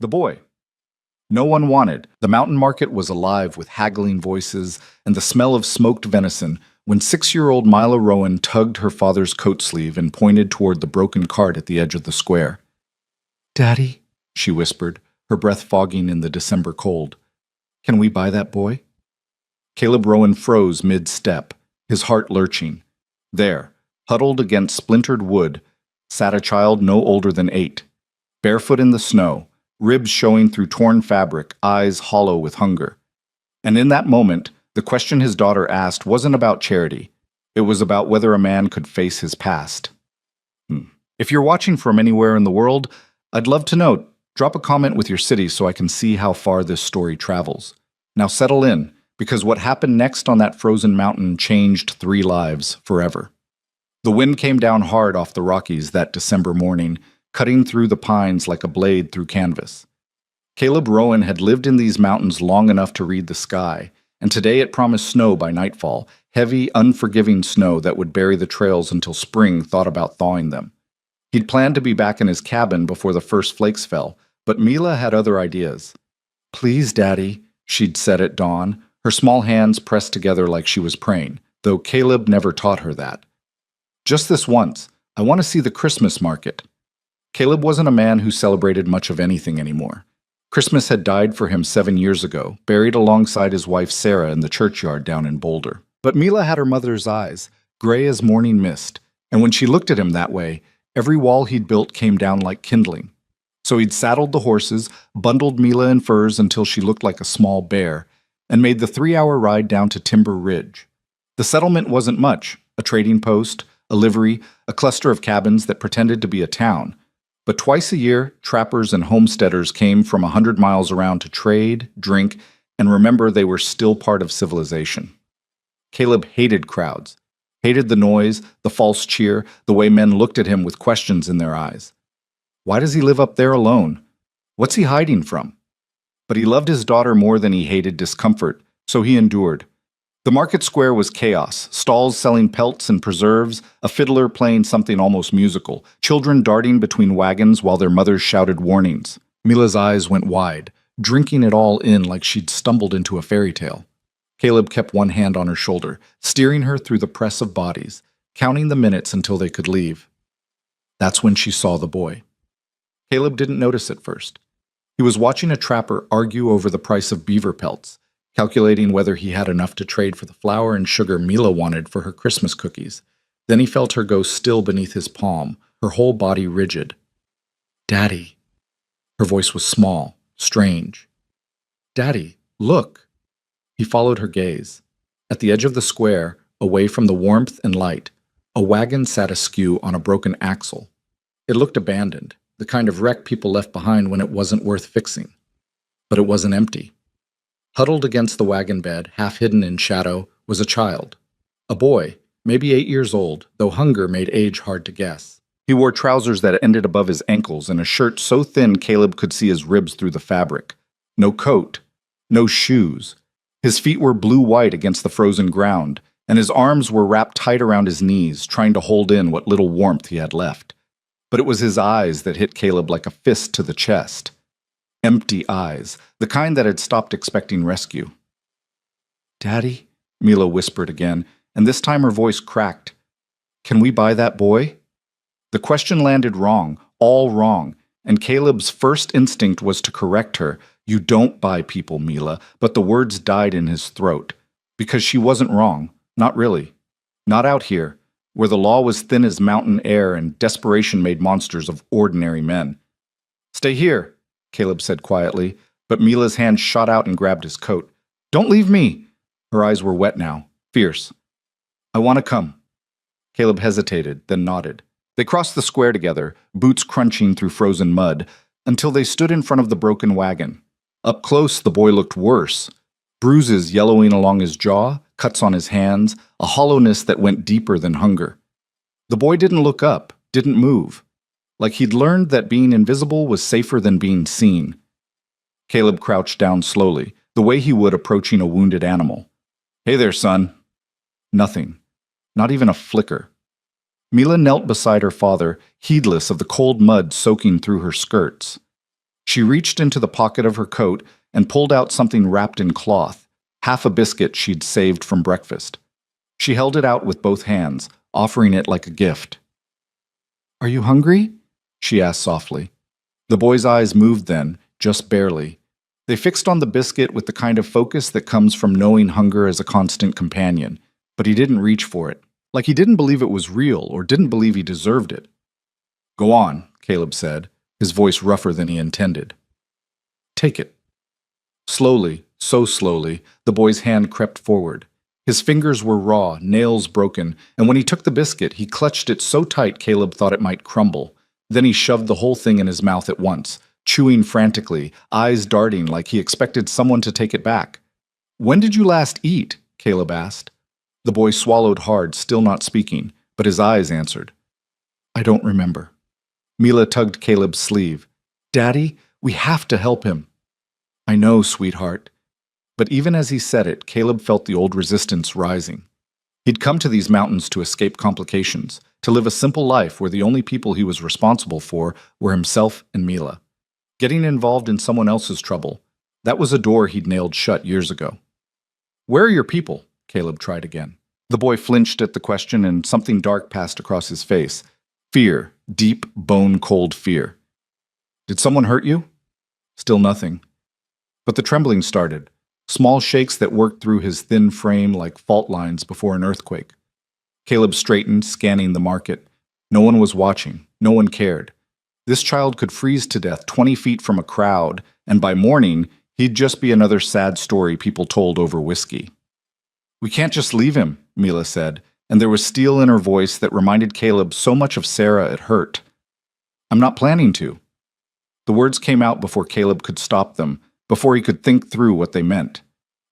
The boy. No one wanted. The mountain market was alive with haggling voices and the smell of smoked venison when 6-year-old Mila Rowan tugged her father's coat sleeve and pointed toward the broken cart at the edge of the square. "Daddy," she whispered, her breath fogging in the December cold. "Can we buy that boy?" Caleb Rowan froze mid-step, his heart lurching. There, huddled against splintered wood, sat a child no older than 8, barefoot in the snow, ribs showing through torn fabric, eyes hollow with hunger. And in that moment, the question his daughter asked wasn't about charity. It was about whether a man could face his past. If you're watching from anywhere in the world, I'd love to know. Drop a comment with your city so I can see how far this story travels. Now settle in, because what happened next on that frozen mountain changed 3 lives forever. The wind came down hard off the Rockies that December morning, cutting through the pines like a blade through canvas. Caleb Rowan had lived in these mountains long enough to read the sky, and today it promised snow by nightfall, heavy, unforgiving snow that would bury the trails until spring thought about thawing them. He'd planned to be back in his cabin before the first flakes fell, but Mila had other ideas. "Please, Daddy," she'd said at dawn, her small hands pressed together like she was praying, though Caleb never taught her that. "Just this once. I want to see the Christmas market." Caleb wasn't a man who celebrated much of anything anymore. Christmas had died for him 7 years ago, buried alongside his wife Sarah in the churchyard down in Boulder. But Mila had her mother's eyes, gray as morning mist, and when she looked at him that way, every wall he'd built came down like kindling. So he'd saddled the horses, bundled Mila in furs until she looked like a small bear, and made the 3-hour ride down to Timber Ridge. The settlement wasn't much, a trading post, a livery, a cluster of cabins that pretended to be a town. But twice a year, trappers and homesteaders came from 100 miles around to trade, drink, and remember they were still part of civilization. Caleb hated crowds, hated the noise, the false cheer, the way men looked at him with questions in their eyes. Why does he live up there alone? What's he hiding from? But he loved his daughter more than he hated discomfort, so he endured. The market square was chaos, stalls selling pelts and preserves, a fiddler playing something almost musical, children darting between wagons while their mothers shouted warnings. Mila's eyes went wide, drinking it all in like she'd stumbled into a fairy tale. Caleb kept one hand on her shoulder, steering her through the press of bodies, counting the minutes until they could leave. That's when she saw the boy. Caleb didn't notice at first. He was watching a trapper argue over the price of beaver pelts, calculating whether he had enough to trade for the flour and sugar Mila wanted for her Christmas cookies. Then he felt her go still beneath his palm, her whole body rigid. "Daddy." Her voice was small, strange. "Daddy, look." He followed her gaze. At the edge of the square, away from the warmth and light, a wagon sat askew on a broken axle. It looked abandoned, the kind of wreck people left behind when it wasn't worth fixing. But it wasn't empty. Huddled against the wagon bed, half hidden in shadow, was a child. A boy, maybe 8 years old, though hunger made age hard to guess. He wore trousers that ended above his ankles and a shirt so thin Caleb could see his ribs through the fabric. No coat. No shoes. His feet were blue-white against the frozen ground, and his arms were wrapped tight around his knees, trying to hold in what little warmth he had left. But it was his eyes that hit Caleb like a fist to the chest. Empty eyes, the kind that had stopped expecting rescue. "Daddy," Mila whispered again, and this time her voice cracked. "Can we buy that boy?" The question landed wrong, all wrong, and Caleb's first instinct was to correct her. "You don't buy people, Mila," but the words died in his throat. Because she wasn't wrong, not really. Not out here, where the law was thin as mountain air and desperation made monsters of ordinary men. "Stay here," Caleb said quietly, but Mila's hand shot out and grabbed his coat. "Don't leave me!" Her eyes were wet now, fierce. "I want to come." Caleb hesitated, then nodded. They crossed the square together, boots crunching through frozen mud, until they stood in front of the broken wagon. Up close, the boy looked worse. Bruises yellowing along his jaw, cuts on his hands, a hollowness that went deeper than hunger. The boy didn't look up, didn't move. Like he'd learned that being invisible was safer than being seen. Caleb crouched down slowly, the way he would approaching a wounded animal. "Hey there, son." Nothing. Not even a flicker. Mila knelt beside her father, heedless of the cold mud soaking through her skirts. She reached into the pocket of her coat and pulled out something wrapped in cloth, half a biscuit she'd saved from breakfast. She held it out with both hands, offering it like a gift. "Are you hungry?" she asked softly. The boy's eyes moved then, just barely. They fixed on the biscuit with the kind of focus that comes from knowing hunger as a constant companion, but he didn't reach for it, like he didn't believe it was real or didn't believe he deserved it. "Go on," Caleb said, his voice rougher than he intended. "Take it." Slowly, so slowly, the boy's hand crept forward. His fingers were raw, nails broken, and when he took the biscuit, he clutched it so tight Caleb thought it might crumble. Then he shoved the whole thing in his mouth at once, chewing frantically, eyes darting like he expected someone to take it back. "When did you last eat?" Caleb asked. The boy swallowed hard, still not speaking, but his eyes answered. "I don't remember." Mila tugged Caleb's sleeve. "Daddy, we have to help him." "I know, sweetheart." But even as he said it, Caleb felt the old resistance rising. He'd come to these mountains to escape complications, to live a simple life where the only people he was responsible for were himself and Mila. Getting involved in someone else's trouble, that was a door he'd nailed shut years ago. "Where are your people?" Caleb tried again. The boy flinched at the question and something dark passed across his face. Fear, deep, bone-cold fear. "Did someone hurt you?" Still nothing. But the trembling started, small shakes that worked through his thin frame like fault lines before an earthquake. Caleb straightened, scanning the market. No one was watching. No one cared. This child could freeze to death 20 feet from a crowd, and by morning, he'd just be another sad story people told over whiskey. "We can't just leave him," Mila said, and there was steel in her voice that reminded Caleb so much of Sarah it hurt. "I'm not planning to." The words came out before Caleb could stop them, before he could think through what they meant.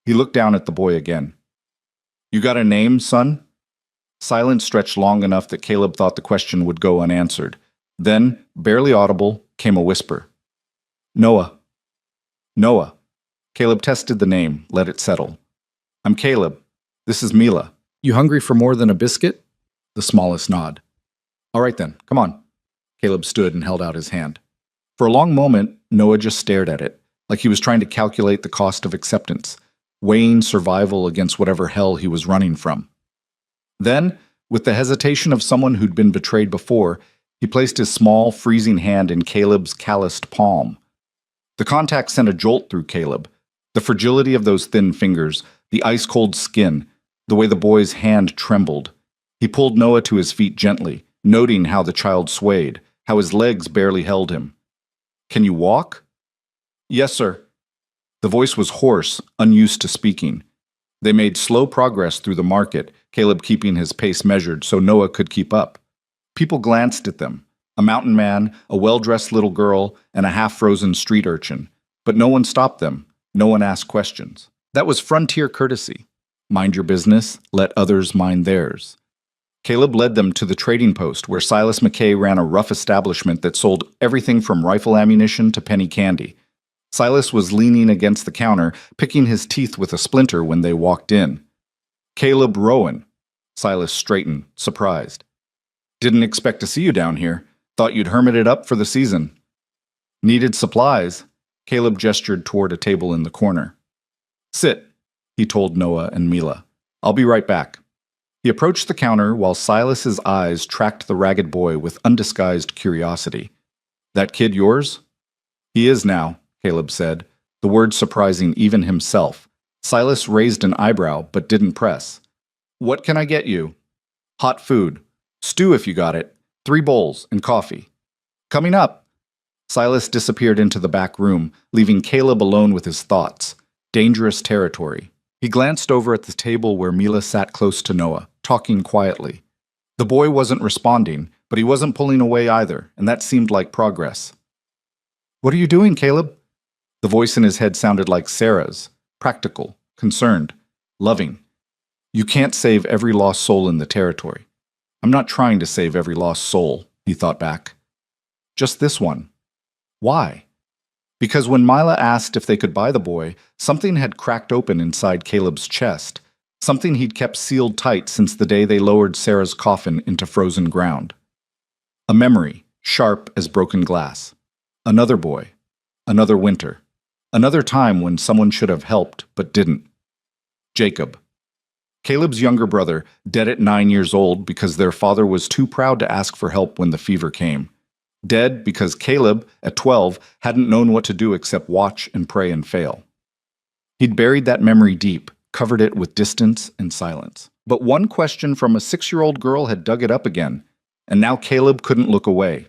He looked down at the boy again. "You got a name, son?" Silence stretched long enough that Caleb thought the question would go unanswered. Then, barely audible, came a whisper. "Noah." "Noah." Caleb tested the name, let it settle. "I'm Caleb. This is Mila. You hungry for more than a biscuit?" The smallest nod. "All right then, come on." Caleb stood and held out his hand. For a long moment, Noah just stared at it, like he was trying to calculate the cost of acceptance, weighing survival against whatever hell he was running from. Then, with the hesitation of someone who'd been betrayed before, he placed his small, freezing hand in Caleb's calloused palm. The contact sent a jolt through Caleb. The fragility of those thin fingers, the ice-cold skin, the way the boy's hand trembled. He pulled Noah to his feet gently, noting how the child swayed, how his legs barely held him. "Can you walk?" "Yes, sir." The voice was hoarse, unused to speaking. They made slow progress through the market, Caleb keeping his pace measured so Noah could keep up. People glanced at them, a mountain man, a well-dressed little girl, and a half-frozen street urchin. But no one stopped them. No one asked questions. That was frontier courtesy. Mind your business, let others mind theirs. Caleb led them to the trading post where Silas McKay ran a rough establishment that sold everything from rifle ammunition to penny candy. Silas was leaning against the counter, picking his teeth with a splinter when they walked in. "Caleb Rowan." Silas straightened, surprised. "Didn't expect to see you down here. Thought you'd hermited up for the season." "Needed supplies." Caleb gestured toward a table in the corner. "Sit," he told Noah and Mila. "I'll be right back." He approached the counter while Silas's eyes tracked the ragged boy with undisguised curiosity. "That kid yours?" "He is now," Caleb said, the word surprising even himself. Silas raised an eyebrow but didn't press. "What can I get you?" "Hot food. Stew if you got it. 3 bowls and coffee." "Coming up." Silas disappeared into the back room, leaving Caleb alone with his thoughts. Dangerous territory. He glanced over at the table where Mila sat close to Noah, talking quietly. The boy wasn't responding, but he wasn't pulling away either, and that seemed like progress. "What are you doing, Caleb?" The voice in his head sounded like Sarah's, practical, concerned, loving. "You can't save every lost soul in the territory." "I'm not trying to save every lost soul," he thought back. "Just this one." "Why?" Because when Mila asked if they could buy the boy, something had cracked open inside Caleb's chest, something he'd kept sealed tight since the day they lowered Sarah's coffin into frozen ground. A memory, sharp as broken glass. Another boy. Another winter. Another time when someone should have helped but didn't. Jacob. Caleb's younger brother, dead at 9 years old because their father was too proud to ask for help when the fever came. Dead because Caleb, at 12, hadn't known what to do except watch and pray and fail. He'd buried that memory deep, covered it with distance and silence. But one question from a 6-year-old girl had dug it up again, and now Caleb couldn't look away.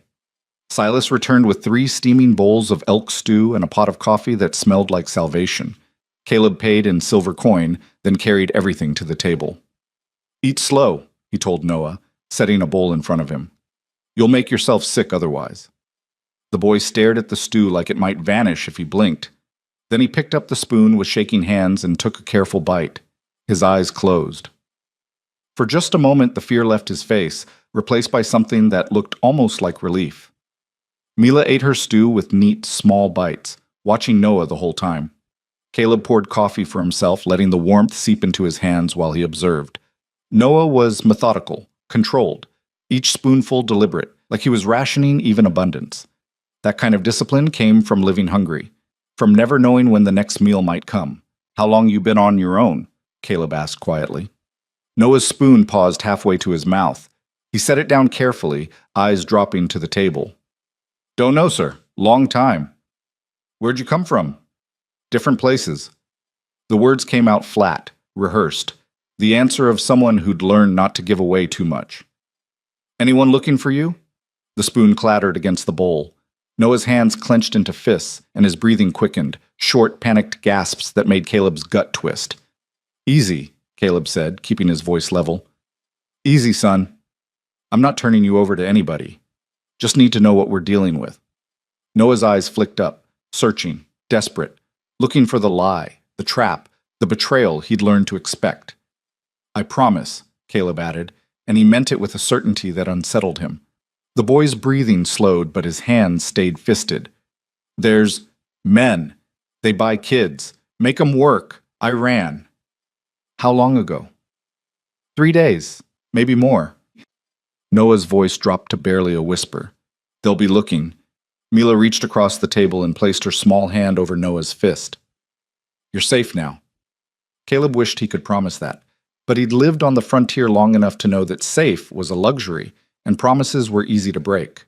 Silas returned with 3 steaming bowls of elk stew and a pot of coffee that smelled like salvation. Caleb paid in silver coin, then carried everything to the table. "Eat slow," he told Noah, setting a bowl in front of him. "You'll make yourself sick otherwise." The boy stared at the stew like it might vanish if he blinked. Then he picked up the spoon with shaking hands and took a careful bite. His eyes closed. For just a moment the fear left his face, replaced by something that looked almost like relief. Mila ate her stew with neat, small bites, watching Noah the whole time. Caleb poured coffee for himself, letting the warmth seep into his hands while he observed. Noah was methodical, controlled, each spoonful deliberate, like he was rationing even abundance. That kind of discipline came from living hungry, from never knowing when the next meal might come. "How long you been on your own?" Caleb asked quietly. Noah's spoon paused halfway to his mouth. He set it down carefully, eyes dropping to the table. "Don't know, sir. Long time." "Where'd you come from?" "Different places." The words came out flat, rehearsed, the answer of someone who'd learned not to give away too much. "Anyone looking for you?" The spoon clattered against the bowl. Noah's hands clenched into fists, and his breathing quickened, short, panicked gasps that made Caleb's gut twist. "Easy," Caleb said, keeping his voice level. "Easy, son. I'm not turning you over to anybody. Just need to know what we're dealing with." Noah's eyes flicked up, searching, desperate, looking for the lie, the trap, the betrayal he'd learned to expect. "I promise," Caleb added, and he meant it with a certainty that unsettled him. The boy's breathing slowed, but his hands stayed fisted. "There's men. They buy kids. Make 'em work. I ran." "How long ago?" 3 days, maybe more." Noah's voice dropped to barely a whisper. "They'll be looking." Mila reached across the table and placed her small hand over Noah's fist. "You're safe now." Caleb wished he could promise that, but he'd lived on the frontier long enough to know that safe was a luxury, and promises were easy to break.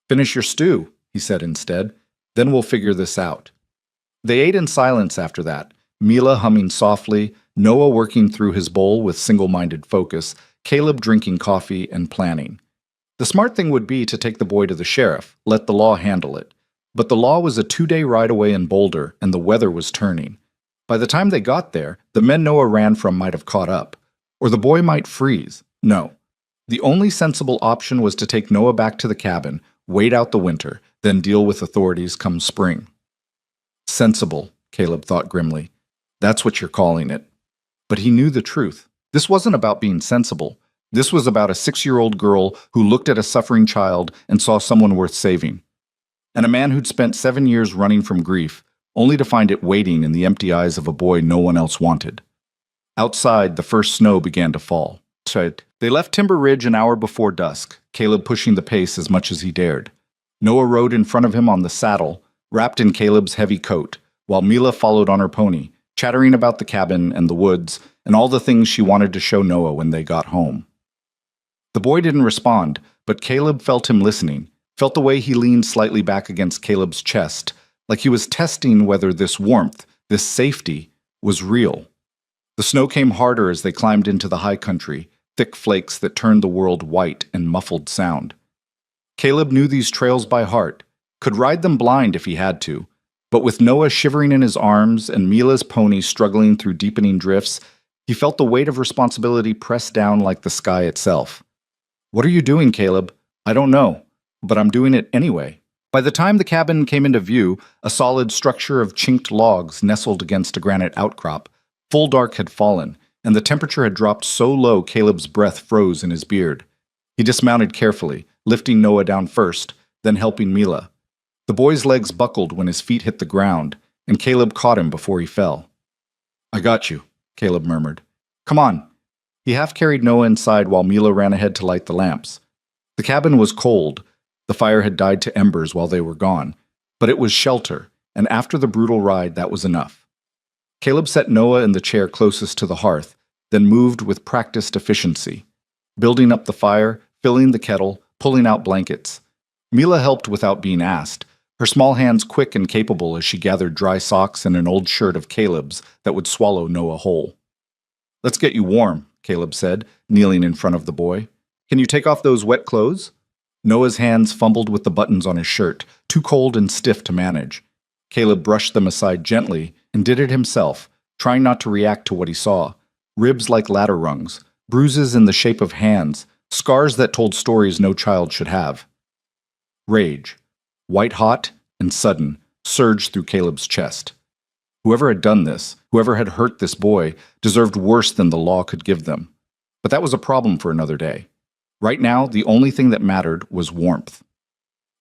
"Finish your stew," he said instead. "Then we'll figure this out." They ate in silence after that, Mila humming softly, Noah working through his bowl with single-minded focus, Caleb drinking coffee and planning. The smart thing would be to take the boy to the sheriff, let the law handle it. But the law was a 2-day ride away in Boulder, and the weather was turning. By the time they got there, the men Noah ran from might have caught up. Or the boy might freeze. No. The only sensible option was to take Noah back to the cabin, wait out the winter, then deal with authorities come spring. Sensible, Caleb thought grimly. That's what you're calling it. But he knew the truth. This wasn't about being sensible. This was about a 6-year-old girl who looked at a suffering child and saw someone worth saving. And a man who'd spent 7 years running from grief, only to find it waiting in the empty eyes of a boy no one else wanted. Outside, the first snow began to fall. They left Timber Ridge an hour before dusk, Caleb pushing the pace as much as he dared. Noah rode in front of him on the saddle, wrapped in Caleb's heavy coat, while Mila followed on her pony, chattering about the cabin and the woods and all the things she wanted to show Noah when they got home. The boy didn't respond, but Caleb felt him listening, felt the way he leaned slightly back against Caleb's chest, like he was testing whether this warmth, this safety, was real. The snow came harder as they climbed into the high country, thick flakes that turned the world white and muffled sound. Caleb knew these trails by heart, could ride them blind if he had to, but with Noah shivering in his arms and Mila's pony struggling through deepening drifts, he felt the weight of responsibility press down like the sky itself. "What are you doing, Caleb?" "I don't know, but I'm doing it anyway." By the time the cabin came into view, a solid structure of chinked logs nestled against a granite outcrop, full dark had fallen, and the temperature had dropped so low Caleb's breath froze in his beard. He dismounted carefully, lifting Noah down first, then helping Mila. The boy's legs buckled when his feet hit the ground, and Caleb caught him before he fell. "I got you," Caleb murmured. "Come on." He half-carried Noah inside while Mila ran ahead to light the lamps. The cabin was cold. The fire had died to embers while they were gone. But it was shelter, and after the brutal ride, that was enough. Caleb set Noah in the chair closest to the hearth, then moved with practiced efficiency, building up the fire, filling the kettle, pulling out blankets. Mila helped without being asked, her small hands quick and capable as she gathered dry socks and an old shirt of Caleb's that would swallow Noah whole. "Let's get you warm," Caleb said, kneeling in front of the boy. "Can you take off those wet clothes?" Noah's hands fumbled with the buttons on his shirt, too cold and stiff to manage. Caleb brushed them aside gently and did it himself, trying not to react to what he saw. Ribs like ladder rungs, bruises in the shape of hands, scars that told stories no child should have. Rage, white hot and sudden, surged through Caleb's chest. Whoever had done this, whoever had hurt this boy, deserved worse than the law could give them. But that was a problem for another day. Right now, the only thing that mattered was warmth.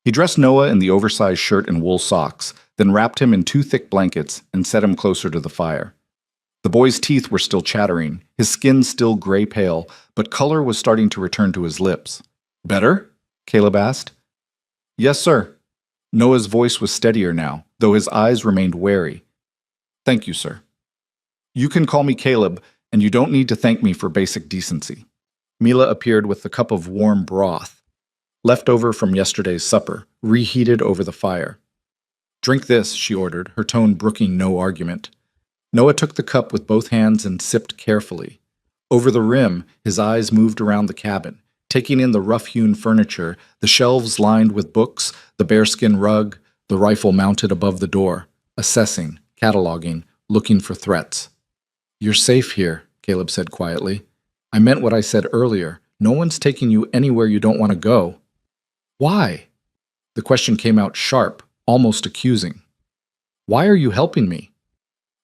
He dressed Noah in the oversized shirt and wool socks, then wrapped him in 2 thick blankets and set him closer to the fire. The boy's teeth were still chattering, his skin still gray-pale, but color was starting to return to his lips. "Better?" Caleb asked. "Yes, sir." Noah's voice was steadier now, though his eyes remained wary. "Thank you, sir." "You can call me Caleb, and you don't need to thank me for basic decency." Mila appeared with the cup of warm broth, left over from yesterday's supper, reheated over the fire. "Drink this," she ordered, her tone brooking no argument. Noah took the cup with both hands and sipped carefully. Over the rim, his eyes moved around the cabin, taking in the rough-hewn furniture, the shelves lined with books, the bearskin rug, the rifle mounted above the door, assessing, cataloging, looking for threats. "You're safe here," Caleb said quietly. "I meant what I said earlier. No one's taking you anywhere you don't want to go." "Why?" The question came out sharp, almost accusing. "Why are you helping me?"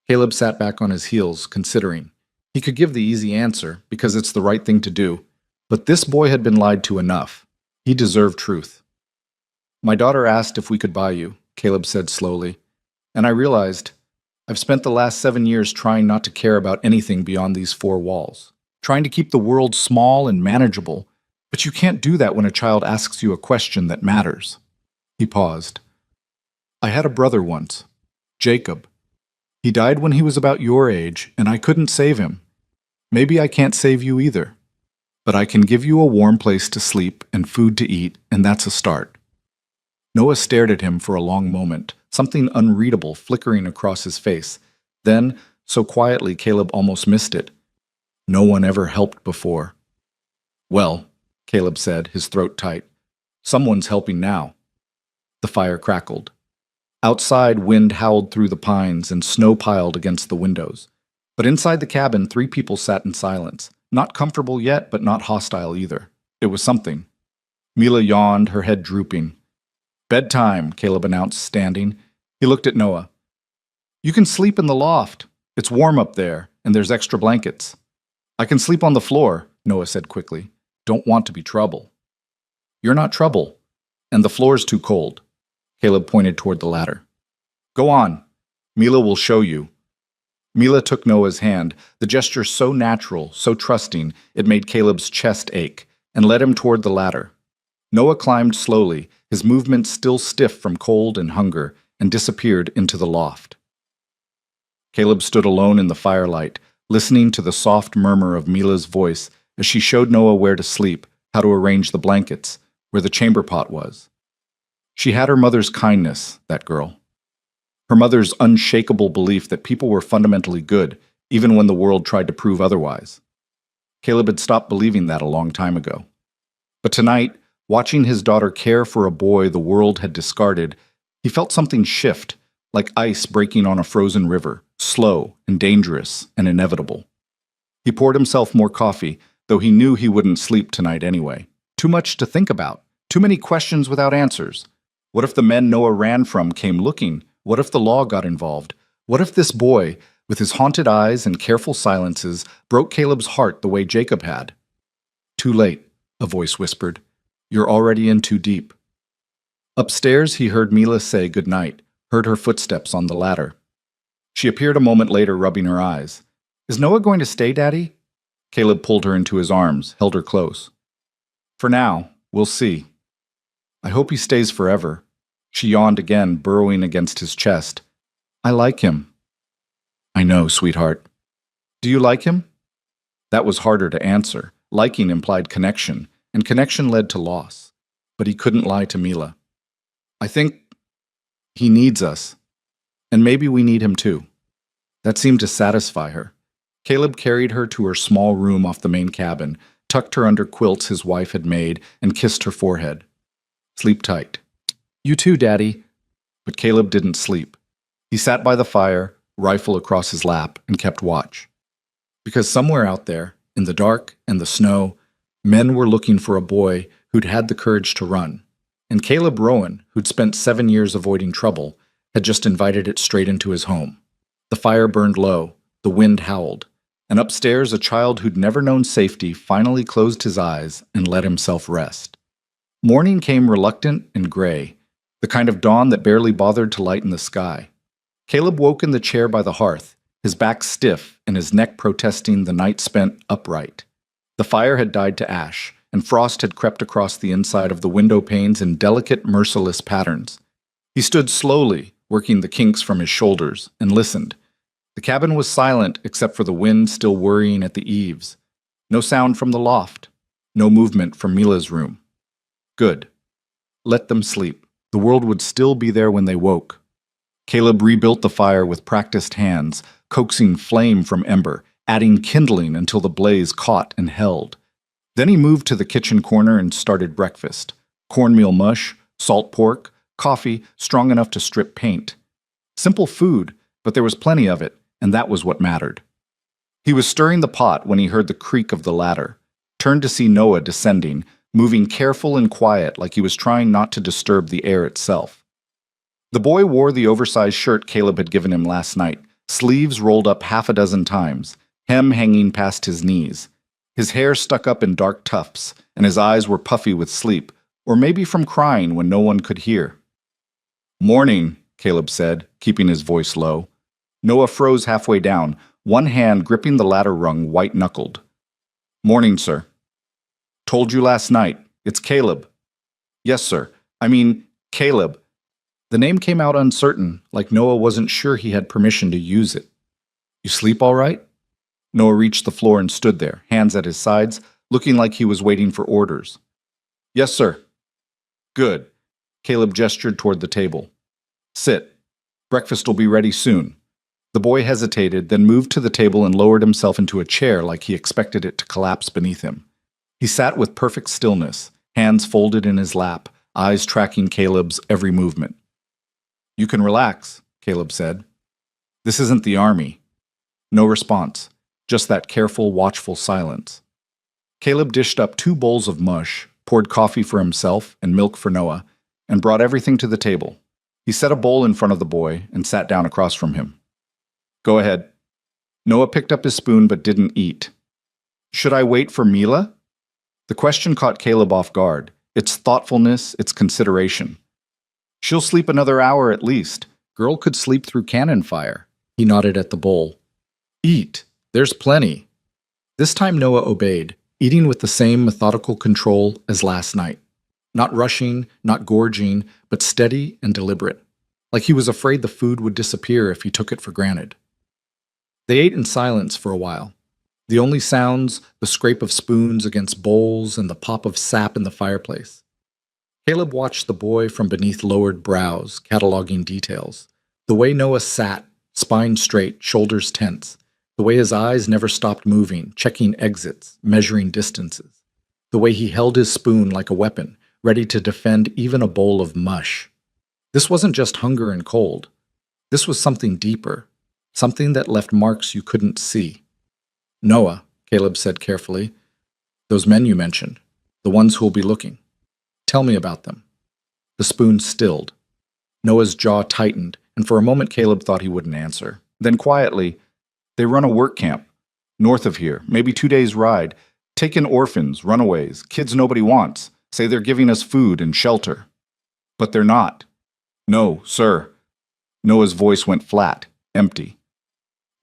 Caleb sat back on his heels, considering. He could give the easy answer, because it's the right thing to do. But this boy had been lied to enough. He deserved truth. "My daughter asked if we could buy you," Caleb said slowly. "And I realized I've spent the last 7 years trying not to care about anything beyond these 4 walls. Trying to keep the world small and manageable, but you can't do that when a child asks you a question that matters." He paused. "I had a brother once, Jacob. He died when he was about your age, and I couldn't save him. Maybe I can't save you either. But I can give you a warm place to sleep and food to eat, and that's a start." Noah stared at him for a long moment, something unreadable flickering across his face. Then, so quietly Caleb almost missed it, "No one ever helped before." "Well," Caleb said, his throat tight, "someone's helping now." The fire crackled. Outside, wind howled through the pines and snow piled against the windows. But inside the cabin, 3 people sat in silence, not comfortable yet, but not hostile either. It was something. Mila yawned, her head drooping. "Bedtime," Caleb announced, standing. He looked at Noah. "You can sleep in the loft. It's warm up there, and there's extra blankets." "I can sleep on the floor," Noah said quickly. "Don't want to be trouble." "You're not trouble. And the floor's too cold." Caleb pointed toward the ladder. "Go on. Mila will show you." Mila took Noah's hand, the gesture so natural, so trusting, it made Caleb's chest ache, and led him toward the ladder. Noah climbed slowly, his movements still stiff from cold and hunger, and disappeared into the loft. Caleb stood alone in the firelight, listening to the soft murmur of Mila's voice as she showed Noah where to sleep, how to arrange the blankets, where the chamber pot was. She had her mother's kindness, that girl. Her mother's unshakable belief that people were fundamentally good, even when the world tried to prove otherwise. Caleb had stopped believing that a long time ago. But tonight, watching his daughter care for a boy the world had discarded, he felt something shift, like ice breaking on a frozen river, slow and dangerous and inevitable. He poured himself more coffee, though he knew he wouldn't sleep tonight anyway. Too much to think about, too many questions without answers. What if the men Noah ran from came looking? What if the law got involved? What if this boy, with his haunted eyes and careful silences, broke Caleb's heart the way Jacob had? "Too late," a voice whispered. "You're already in too deep." Upstairs, he heard Mila say goodnight, heard her footsteps on the ladder. She appeared a moment later, rubbing her eyes. "Is Noah going to stay, Daddy?" Caleb pulled her into his arms, held her close. "For now, we'll see. I hope he stays forever." She yawned again, burrowing against his chest. I like him. I know, sweetheart. Do you like him? That was harder to answer. Liking implied connection, and connection led to loss. But he couldn't lie to Mila. I think he needs us. And maybe we need him too. That seemed to satisfy her. Caleb carried her to her small room off the main cabin, tucked her under quilts his wife had made, and kissed her forehead. Sleep tight. You too, Daddy. But Caleb didn't sleep. He sat by the fire, rifle across his lap, and kept watch. Because somewhere out there, in the dark and the snow, men were looking for a boy who'd had the courage to run. And Caleb Rowan, who'd spent 7 years avoiding trouble, had just invited it straight into his home. The fire burned low, the wind howled, and upstairs a child who'd never known safety finally closed his eyes and let himself rest. Morning came reluctant and gray, the kind of dawn that barely bothered to lighten the sky. Caleb woke in the chair by the hearth, his back stiff and his neck protesting the night spent upright. The fire had died to ash, and frost had crept across the inside of the window panes in delicate, merciless patterns. He stood slowly, working the kinks from his shoulders, and listened. The cabin was silent except for the wind still worrying at the eaves. No sound from the loft. No movement from Mila's room. Good. Let them sleep. The world would still be there when they woke. Caleb rebuilt the fire with practiced hands, coaxing flame from ember, adding kindling until the blaze caught and held. Then he moved to the kitchen corner and started breakfast. Cornmeal mush, salt pork, coffee strong enough to strip paint. Simple food, but there was plenty of it, and that was what mattered. He was stirring the pot when he heard the creak of the ladder, turned to see Noah descending, moving careful and quiet like he was trying not to disturb the air itself. The boy wore the oversized shirt Caleb had given him last night, sleeves rolled up half a dozen times, hem hanging past his knees. His hair stuck up in dark tufts, and his eyes were puffy with sleep, or maybe from crying when no one could hear. Morning, Caleb said, keeping his voice low. Noah froze halfway down, one hand gripping the ladder rung white-knuckled. Morning, sir. Told you last night. It's Caleb. Yes, sir. I mean, Caleb. The name came out uncertain, like Noah wasn't sure he had permission to use it. You sleep all right? Noah reached the floor and stood there, hands at his sides, looking like he was waiting for orders. Yes, sir. Good. Caleb gestured toward the table. Sit. Breakfast will be ready soon. The boy hesitated, then moved to the table and lowered himself into a chair like he expected it to collapse beneath him. He sat with perfect stillness, hands folded in his lap, eyes tracking Caleb's every movement. You can relax, Caleb said. This isn't the army. No response, just that careful, watchful silence. Caleb dished up 2 bowls of mush, poured coffee for himself and milk for Noah, and brought everything to the table. He set a bowl in front of the boy and sat down across from him. Go ahead. Noah picked up his spoon but didn't eat. Should I wait for Mila? The question caught Caleb off guard, its thoughtfulness, its consideration. She'll sleep another hour at least. Girl could sleep through cannon fire. He nodded at the bowl. Eat. There's plenty. This time Noah obeyed, eating with the same methodical control as last night. Not rushing, not gorging, but steady and deliberate, like he was afraid the food would disappear if he took it for granted. They ate in silence for a while. The only sounds, the scrape of spoons against bowls and the pop of sap in the fireplace. Caleb watched the boy from beneath lowered brows, cataloging details. The way Noah sat, spine straight, shoulders tense. The way his eyes never stopped moving, checking exits, measuring distances. The way he held his spoon like a weapon, ready to defend even a bowl of mush. This wasn't just hunger and cold. This was something deeper, something that left marks you couldn't see. Noah, Caleb said carefully, those men you mentioned, the ones who'll be looking. Tell me about them. The spoon stilled. Noah's jaw tightened, and for a moment Caleb thought he wouldn't answer. Then quietly, they run a work camp, north of here, maybe 2 days' ride, take in orphans, runaways, kids nobody wants, say they're giving us food and shelter. But they're not. No, sir. Noah's voice went flat, empty.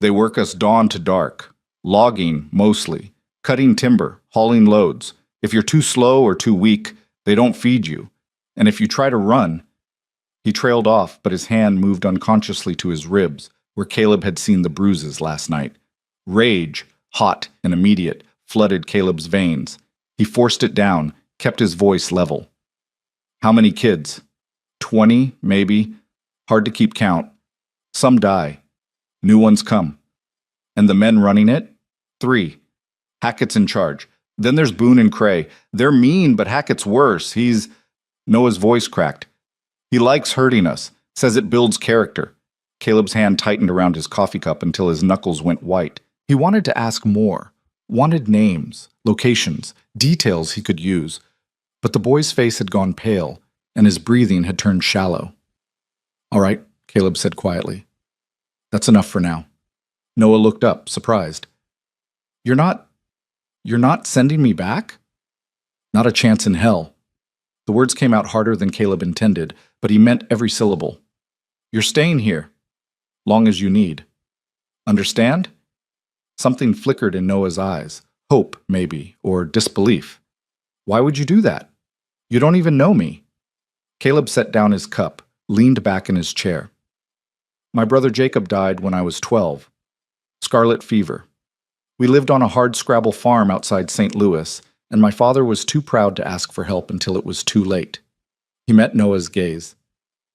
They work us dawn to dark, logging mostly, cutting timber, hauling loads. If you're too slow or too weak, they don't feed you. And if you try to run, He trailed off, but his hand moved unconsciously to his ribs, where Caleb had seen the bruises last night. Rage, hot and immediate, flooded Caleb's veins. He forced it down, kept his voice level. How many kids? 20, maybe. Hard to keep count. Some die. New ones come. And the men running it? 3. Hackett's in charge. Then there's Boone and Cray. They're mean, but Hackett's worse. Noah's voice cracked. He likes hurting us. Says it builds character. Caleb's hand tightened around his coffee cup until his knuckles went white. He wanted to ask more. Wanted names, locations, details he could use. But the boy's face had gone pale, and his breathing had turned shallow. All right, Caleb said quietly. That's enough for now. Noah looked up, surprised. You're not sending me back? Not a chance in hell. The words came out harder than Caleb intended, but he meant every syllable. You're staying here, long as you need. Understand? Something flickered in Noah's eyes. Hope, maybe, or disbelief. Why would you do that? You don't even know me. Caleb set down his cup, leaned back in his chair. My brother Jacob died when I was 12. Scarlet fever. We lived on a hardscrabble farm outside St. Louis, and my father was too proud to ask for help until it was too late. He met Noah's gaze.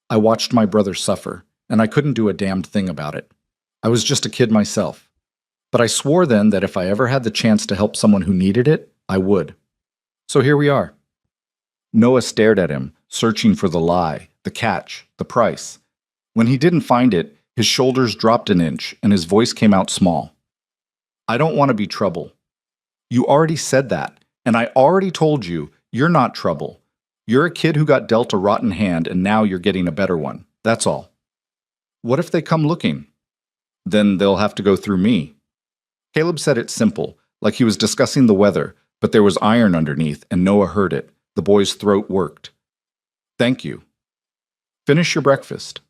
I watched my brother suffer, and I couldn't do a damned thing about it. I was just a kid myself. But I swore then that if I ever had the chance to help someone who needed it, I would. So here we are. Noah stared at him, searching for the lie, the catch, the price. When he didn't find it, his shoulders dropped an inch and his voice came out small. I don't want to be trouble. You already said that, and I already told you you're not trouble. You're a kid who got dealt a rotten hand and now you're getting a better one. That's all. What if they come looking? Then they'll have to go through me. Caleb said it simple, like he was discussing the weather, but there was iron underneath, and Noah heard it. The boy's throat worked. Thank you. Finish your breakfast.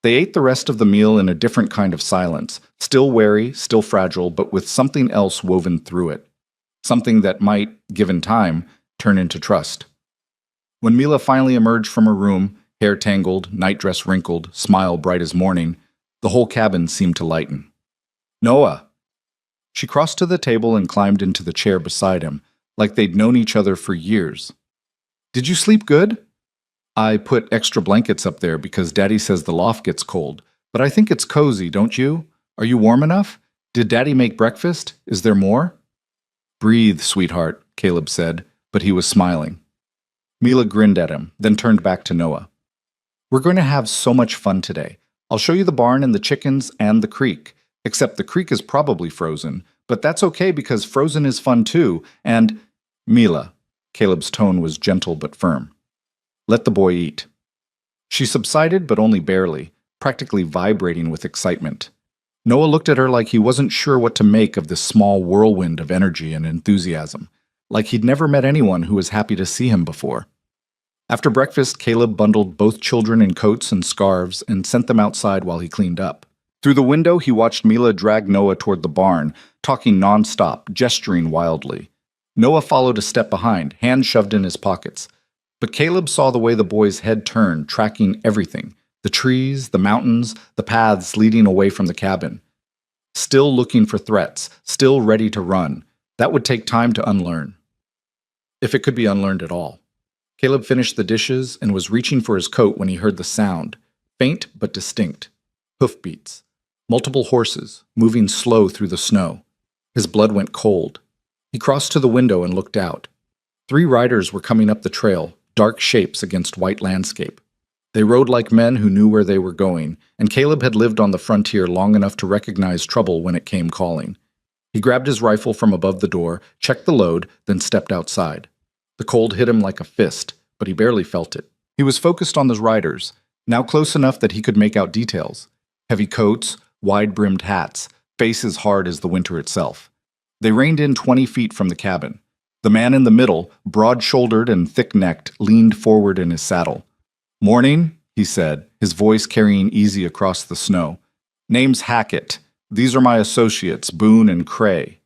They ate the rest of the meal in a different kind of silence, still wary, still fragile, but with something else woven through it. Something that might, given time, turn into trust. When Mila finally emerged from her room, hair tangled, nightdress wrinkled, smile bright as morning, the whole cabin seemed to lighten. Noah! She crossed to the table and climbed into the chair beside him, like they'd known each other for years. Did you sleep good? I put extra blankets up there because Daddy says the loft gets cold, but I think it's cozy, don't you? Are you warm enough? Did Daddy make breakfast? Is there more? Breathe, sweetheart, Caleb said, but he was smiling. Mila grinned at him, then turned back to Noah. We're going to have so much fun today. I'll show you the barn and the chickens and the creek. Except the creek is probably frozen, but that's okay because frozen is fun too, and… Mila. Caleb's tone was gentle but firm. Let the boy eat. She subsided, but only barely, practically vibrating with excitement. Noah looked at her like he wasn't sure what to make of this small whirlwind of energy and enthusiasm, like he'd never met anyone who was happy to see him before. After breakfast, Caleb bundled both children in coats and scarves and sent them outside while he cleaned up. Through the window, he watched Mila drag Noah toward the barn, talking nonstop, gesturing wildly. Noah followed a step behind, hands shoved in his pockets. But Caleb saw the way the boy's head turned, tracking everything, the trees, the mountains, the paths leading away from the cabin. Still looking for threats, still ready to run. That would take time to unlearn. If it could be unlearned at all. Caleb finished the dishes and was reaching for his coat when he heard the sound, faint but distinct. Hoofbeats. Multiple horses, moving slow through the snow. His blood went cold. He crossed to the window and looked out. 3 riders were coming up the trail, dark shapes against white landscape. They rode like men who knew where they were going, and Caleb had lived on the frontier long enough to recognize trouble when it came calling. He grabbed his rifle from above the door, checked the load, then stepped outside. The cold hit him like a fist, but he barely felt it. He was focused on the riders, now close enough that he could make out details. Heavy coats, wide-brimmed hats, faces hard as the winter itself. They reined in 20 feet from the cabin. The man in the middle, broad-shouldered and thick-necked, leaned forward in his saddle. "Morning," he said, his voice carrying easy across the snow. "Name's Hackett. These are my associates, Boone and Cray."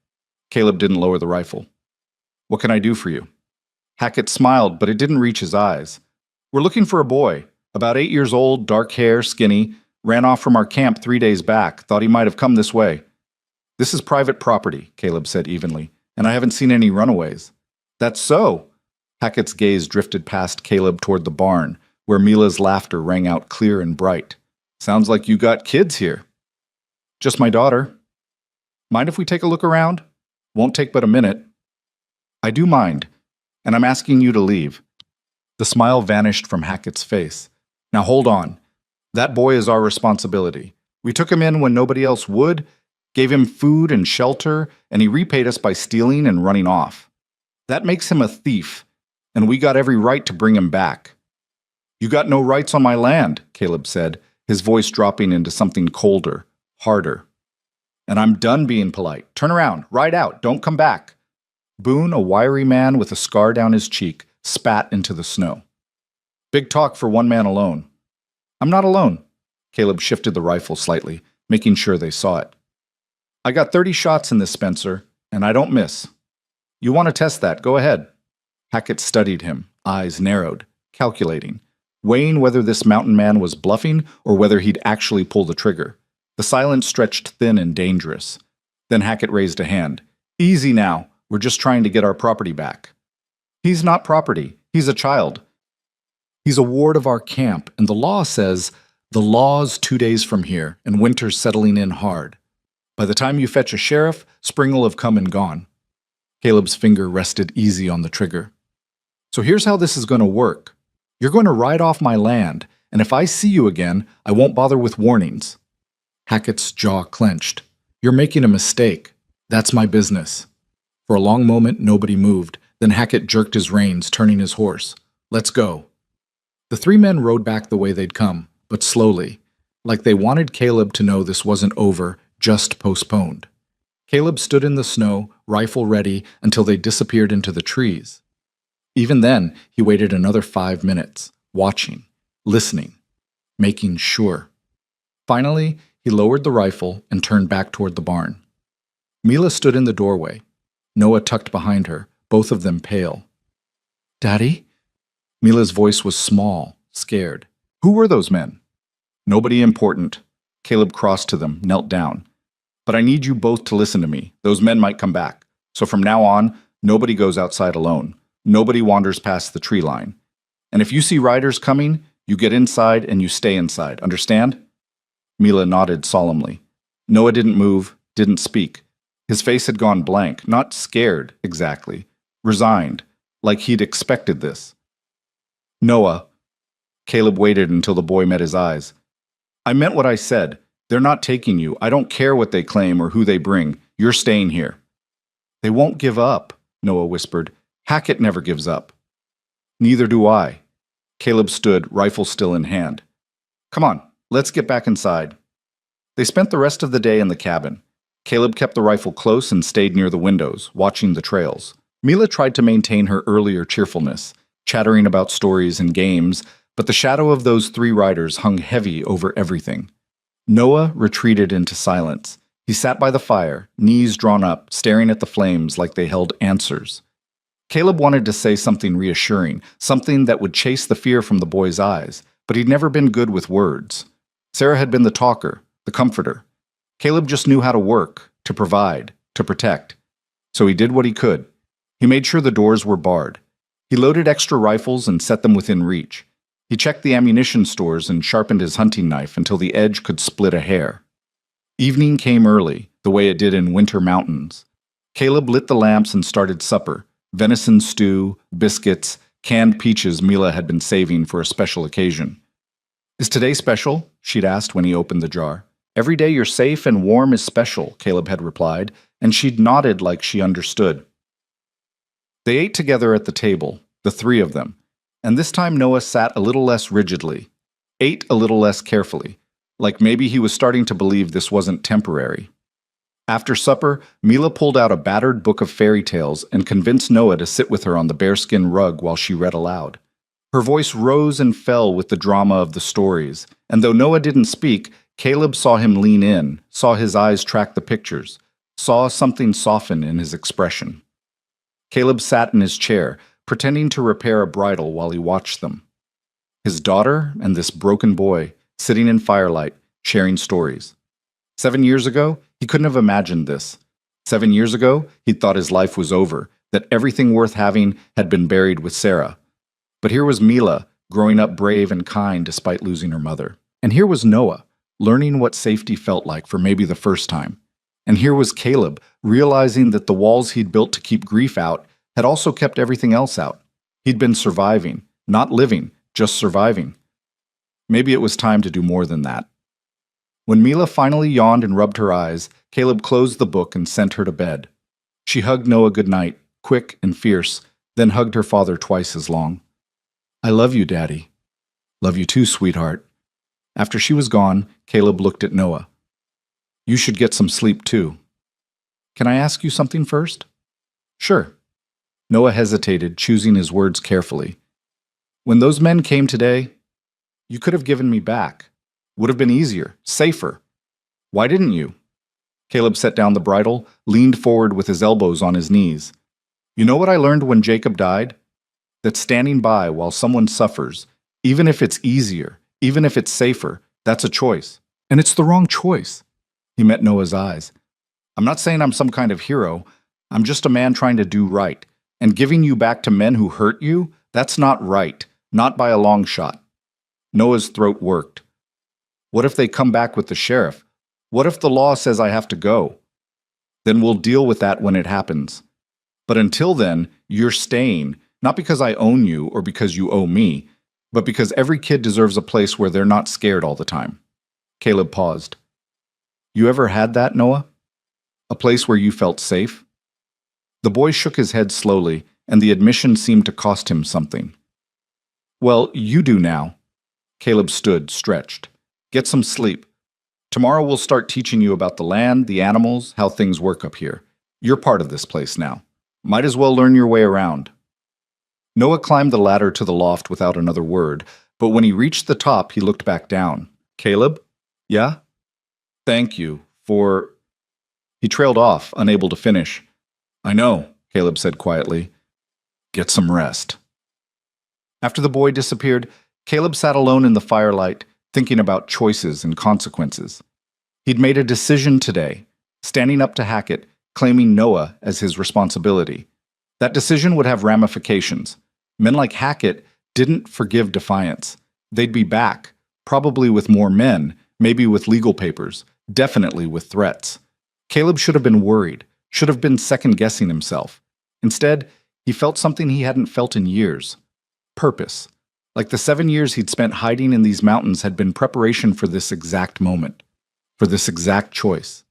Caleb didn't lower the rifle. "What can I do for you?" Hackett smiled, but it didn't reach his eyes. "We're looking for a boy About 8 years old, dark hair, skinny, ran off from our camp 3 days back, thought he might have come this way. This is private property, Caleb said evenly, and I haven't seen any runaways. That's so. Hackett's gaze drifted past Caleb toward the barn, where Mila's laughter rang out clear and bright. Sounds like you got kids here. Just my daughter. Mind if we take a look around? Won't take but a minute. I do mind, and I'm asking you to leave. The smile vanished from Hackett's face. Now hold on. That boy is our responsibility. We took him in when nobody else would, gave him food and shelter, and he repaid us by stealing and running off. That makes him a thief, and we got every right to bring him back. You got no rights on my land, Caleb said, his voice dropping into something colder, harder. And I'm done being polite. Turn around, ride out, don't come back. Boone, a wiry man with a scar down his cheek, spat into the snow. Big talk for one man alone. I'm not alone. Caleb shifted the rifle slightly, making sure they saw it. I got 30 shots in this, Spencer, and I don't miss. You want to test that, go ahead. Hackett studied him, eyes narrowed, calculating, weighing whether this mountain man was bluffing or whether he'd actually pull the trigger. The silence stretched thin and dangerous. Then Hackett raised a hand. Easy now, we're just trying to get our property back. He's not property, he's a child. He's a ward of our camp, and the law says, the law's 2 days from here, and winter's settling in hard. By the time you fetch a sheriff, spring will have come and gone. Caleb's finger rested easy on the trigger. So here's how this is going to work. You're going to ride off my land, and if I see you again, I won't bother with warnings. Hackett's jaw clenched. You're making a mistake. That's my business. For a long moment, nobody moved. Then Hackett jerked his reins, turning his horse. Let's go. The three men rode back the way they'd come, but slowly, like they wanted Caleb to know this wasn't over, just postponed. Caleb stood in the snow, rifle ready, until they disappeared into the trees. Even then, he waited another 5 minutes, watching, listening, making sure. Finally, he lowered the rifle and turned back toward the barn. Mila stood in the doorway, Noah tucked behind her, both of them pale. Daddy? Mila's voice was small, scared. Who were those men? Nobody important. Caleb crossed to them, knelt down. But I need you both to listen to me. Those men might come back. So from now on, nobody goes outside alone. Nobody wanders past the tree line. And if you see riders coming, you get inside and you stay inside. Understand? Mila nodded solemnly. Noah didn't move, didn't speak. His face had gone blank, not scared exactly, resigned, like he'd expected this. Noah. Caleb waited until the boy met his eyes. I meant what I said. They're not taking you. I don't care what they claim or who they bring. You're staying here. They won't give up, Noah whispered. Hackett never gives up. Neither do I. Caleb stood, rifle still in hand. Come on, let's get back inside. They spent the rest of the day in the cabin. Caleb kept the rifle close and stayed near the windows, watching the trails. Mila tried to maintain her earlier cheerfulness, chattering about stories and games, but the shadow of those three riders hung heavy over everything. Noah retreated into silence. He sat by the fire, knees drawn up, staring at the flames like they held answers. Caleb wanted to say something reassuring, something that would chase the fear from the boy's eyes, but he'd never been good with words. Sarah had been the talker, the comforter. Caleb just knew how to work, to provide, to protect. So he did what he could. He made sure the doors were barred. He loaded extra rifles and set them within reach. He checked the ammunition stores and sharpened his hunting knife until the edge could split a hair. Evening came early, the way it did in winter mountains. Caleb lit the lamps and started supper. Venison stew, biscuits, canned peaches Mila had been saving for a special occasion. Is today special? She'd asked when he opened the jar. Every day you're safe and warm is special, Caleb had replied, and she'd nodded like she understood. They ate together at the table, the three of them, and this time Noah sat a little less rigidly, ate a little less carefully, like maybe he was starting to believe this wasn't temporary. After supper, Mila pulled out a battered book of fairy tales and convinced Noah to sit with her on the bearskin rug while she read aloud. Her voice rose and fell with the drama of the stories, and though Noah didn't speak, Caleb saw him lean in, saw his eyes track the pictures, saw something soften in his expression. Caleb sat in his chair, pretending to repair a bridle while he watched them. his daughter, and this broken boy sitting in firelight, sharing stories. 7 years ago, he couldn't have imagined this. 7 years ago, he thought his life was over, that everything worth having had been buried with Sarah. But here was Mila, growing up brave and kind despite losing her mother. And here was Noah, learning what safety felt like for maybe the first time. And here was Caleb, realizing that the walls he'd built to keep grief out had also kept everything else out. He'd been surviving, not living, just surviving. Maybe it was time to do more than that. When Mila finally yawned and rubbed her eyes, Caleb closed the book and sent her to bed. She hugged Noah goodnight, quick and fierce, then hugged her father twice as long. "I love you, Daddy." "Love you too, sweetheart." After she was gone, Caleb looked at Noah. "You should get some sleep too." "Can I ask you something first?" "Sure." Noah hesitated, choosing his words carefully. "When those men came today, you could have given me back. Would have been easier, safer. Why didn't you?" Caleb set down the bridle, leaned forward with his elbows on his knees. "You know what I learned when Jacob died? That standing by while someone suffers, even if it's easier, even if it's safer, that's a choice. And it's the wrong choice." He met Noah's eyes. "I'm not saying I'm some kind of hero. I'm just a man trying to do right. And giving you back to men who hurt you, that's not right, not by a long shot." Noah's throat worked. "What if they come back with the sheriff? What if the law says I have to go? Then we'll deal with that when it happens. But until then, you're staying, not because I own you or because you owe me, but because every kid deserves a place where they're not scared all the time." Caleb paused. "You ever had that, Noah? A place where you felt safe?" The boy shook his head slowly, and the admission seemed to cost him something. "Well, you do now." Caleb stood, stretched. "Get some sleep. Tomorrow we'll start teaching you about the land, the animals, how things work up here. You're part of this place now. Might as well learn your way around." Noah climbed the ladder to the loft without another word, but when he reached the top, he looked back down. "Caleb? Yeah? Thank you for—" He trailed off, unable to finish. "I know," Caleb said quietly. "Get some rest." After the boy disappeared, Caleb sat alone in the firelight, thinking about choices and consequences. He'd made a decision today, standing up to Hackett, claiming Noah as his responsibility. That decision would have ramifications. Men like Hackett didn't forgive defiance. They'd be back, probably with more men, maybe with legal papers, definitely with threats. Caleb should have been worried, should have been second-guessing himself. Instead, he felt something he hadn't felt in years. Purpose. Like the 7 years he'd spent hiding in these mountains had been preparation for this exact moment, for this exact choice.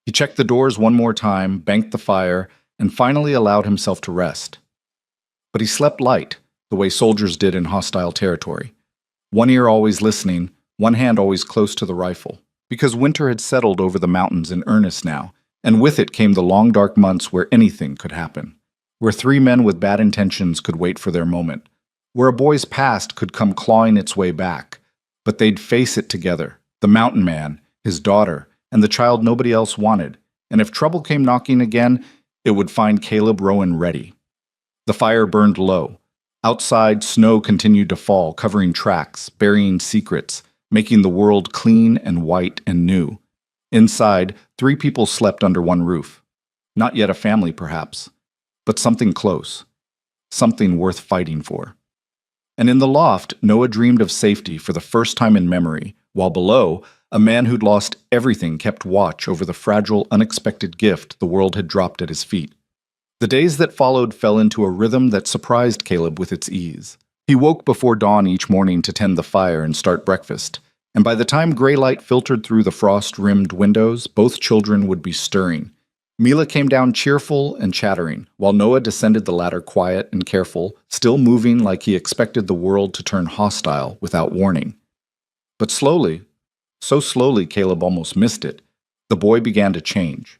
He checked the doors one more time, banked the fire, and finally allowed himself to rest. But he slept light, the way soldiers did in hostile territory. One ear always listening, one hand always close to the rifle. Because winter had settled over the mountains in earnest now, and with it came the long dark months where anything could happen. Where 3 men with bad intentions could wait for their moment. Where a boy's past could come clawing its way back. But they'd face it together, the mountain man, his daughter, and the child nobody else wanted. And if trouble came knocking again, it would find Caleb Rowan ready. The fire burned low. Outside, snow continued to fall, covering tracks, burying secrets, making the world clean and white and new. Inside, 3 people slept under one roof. Not yet a family, perhaps, but something close. Something worth fighting for. And in the loft, Noah dreamed of safety for the first time in memory, while below, a man who'd lost everything kept watch over the fragile, unexpected gift the world had dropped at his feet. The days that followed fell into a rhythm that surprised Caleb with its ease. He woke before dawn each morning to tend the fire and start breakfast, and by the time gray light filtered through the frost-rimmed windows, both children would be stirring. Mila came down cheerful and chattering, while Noah descended the ladder quiet and careful, still moving like he expected the world to turn hostile without warning. But slowly, so slowly Caleb almost missed it, the boy began to change.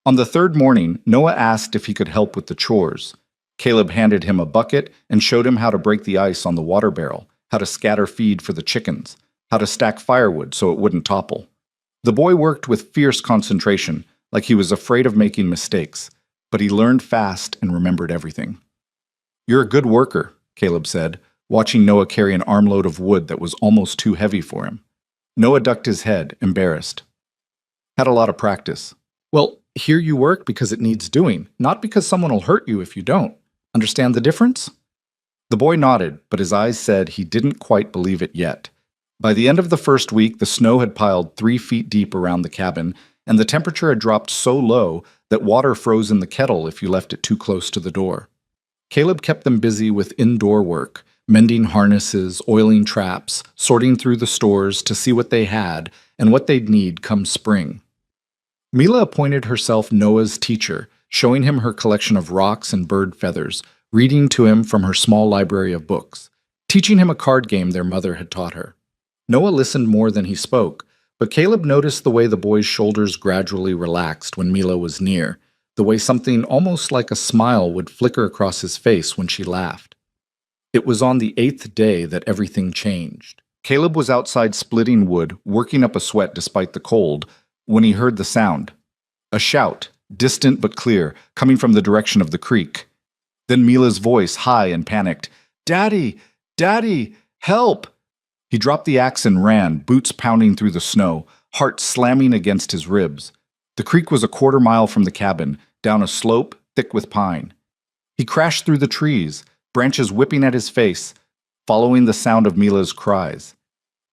On the 3rd morning, Noah asked if he could help with the chores. Caleb handed him a bucket and showed him how to break the ice on the water barrel, how to scatter feed for the chickens, how to stack firewood so it wouldn't topple. The boy worked with fierce concentration, like he was afraid of making mistakes, but he learned fast and remembered everything. "You're a good worker," Caleb said, watching Noah carry an armload of wood that was almost too heavy for him. Noah ducked his head, embarrassed. Had a lot of practice. Well, here you work because it needs doing, not because someone will hurt you if you don't. Understand the difference? The boy nodded, but his eyes said he didn't quite believe it yet. By the end of the first week, the snow had piled 3 feet deep around the cabin, and the temperature had dropped so low that water froze in the kettle if you left it too close to the door. Caleb kept them busy with indoor work, mending harnesses, oiling traps, sorting through the stores to see what they had and what they'd need come spring. Mila appointed herself Noah's teacher, showing him her collection of rocks and bird feathers, reading to him from her small library of books, teaching him a card game their mother had taught her. Noah listened more than he spoke, but Caleb noticed the way the boy's shoulders gradually relaxed when Mila was near, the way something almost like a smile would flicker across his face when she laughed. It was on the 8th day that everything changed. Caleb was outside splitting wood, working up a sweat despite the cold, when he heard the sound. A shout, distant but clear, coming from the direction of the creek. Then Mila's voice, high and panicked. "Daddy! Daddy! Help!" He dropped the axe and ran, boots pounding through the snow, heart slamming against his ribs. The creek was a quarter-mile from the cabin, down a slope thick with pine. He crashed through the trees, branches whipping at his face, following the sound of Mila's cries.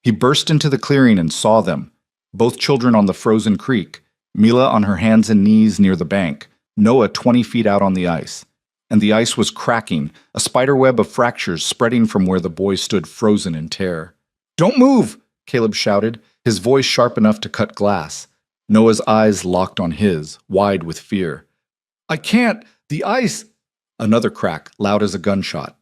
He burst into the clearing and saw them, both children on the frozen creek, Mila on her hands and knees near the bank, Noah 20 feet out on the ice. And the ice was cracking, a spiderweb of fractures spreading from where the boy stood frozen in terror. "Don't move!" Caleb shouted, his voice sharp enough to cut glass. Noah's eyes locked on his, wide with fear. "I can't! The ice!" Another crack, loud as a gunshot.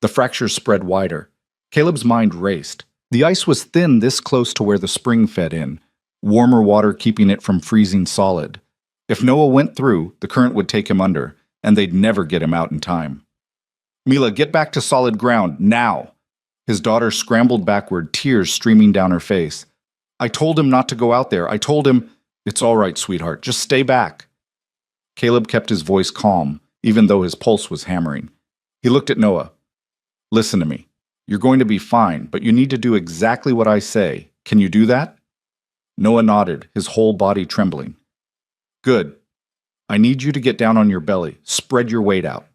The fractures spread wider. Caleb's mind raced. The ice was thin this close to where the spring fed in, warmer water keeping it from freezing solid. If Noah went through, the current would take him under, and they'd never get him out in time. "Mila, get back to solid ground, now!" His daughter scrambled backward, tears streaming down her face. "I told him not to go out there. I told him—" "It's all right, sweetheart. Just stay back." Caleb kept his voice calm, even though his pulse was hammering. He looked at Noah. "Listen to me. You're going to be fine, but you need to do exactly what I say. Can you do that?" Noah nodded, his whole body trembling. "Good. I need you to get down on your belly. Spread your weight out."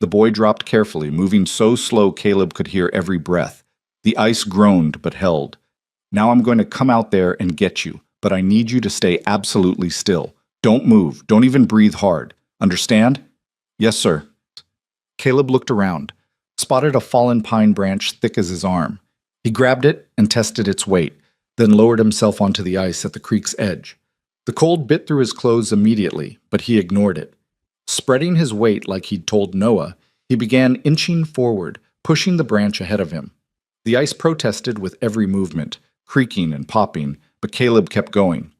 The boy dropped carefully, moving so slow Caleb could hear every breath. The ice groaned but held. "Now I'm going to come out there and get you, but I need you to stay absolutely still. Don't move. Don't even breathe hard. Understand?" "Yes, sir." Caleb looked around, spotted a fallen pine branch thick as his arm. He grabbed it and tested its weight, then lowered himself onto the ice at the creek's edge. The cold bit through his clothes immediately, but he ignored it. Spreading his weight like he'd told Noah, he began inching forward, pushing the branch ahead of him. The ice protested with every movement, creaking and popping, but Caleb kept going.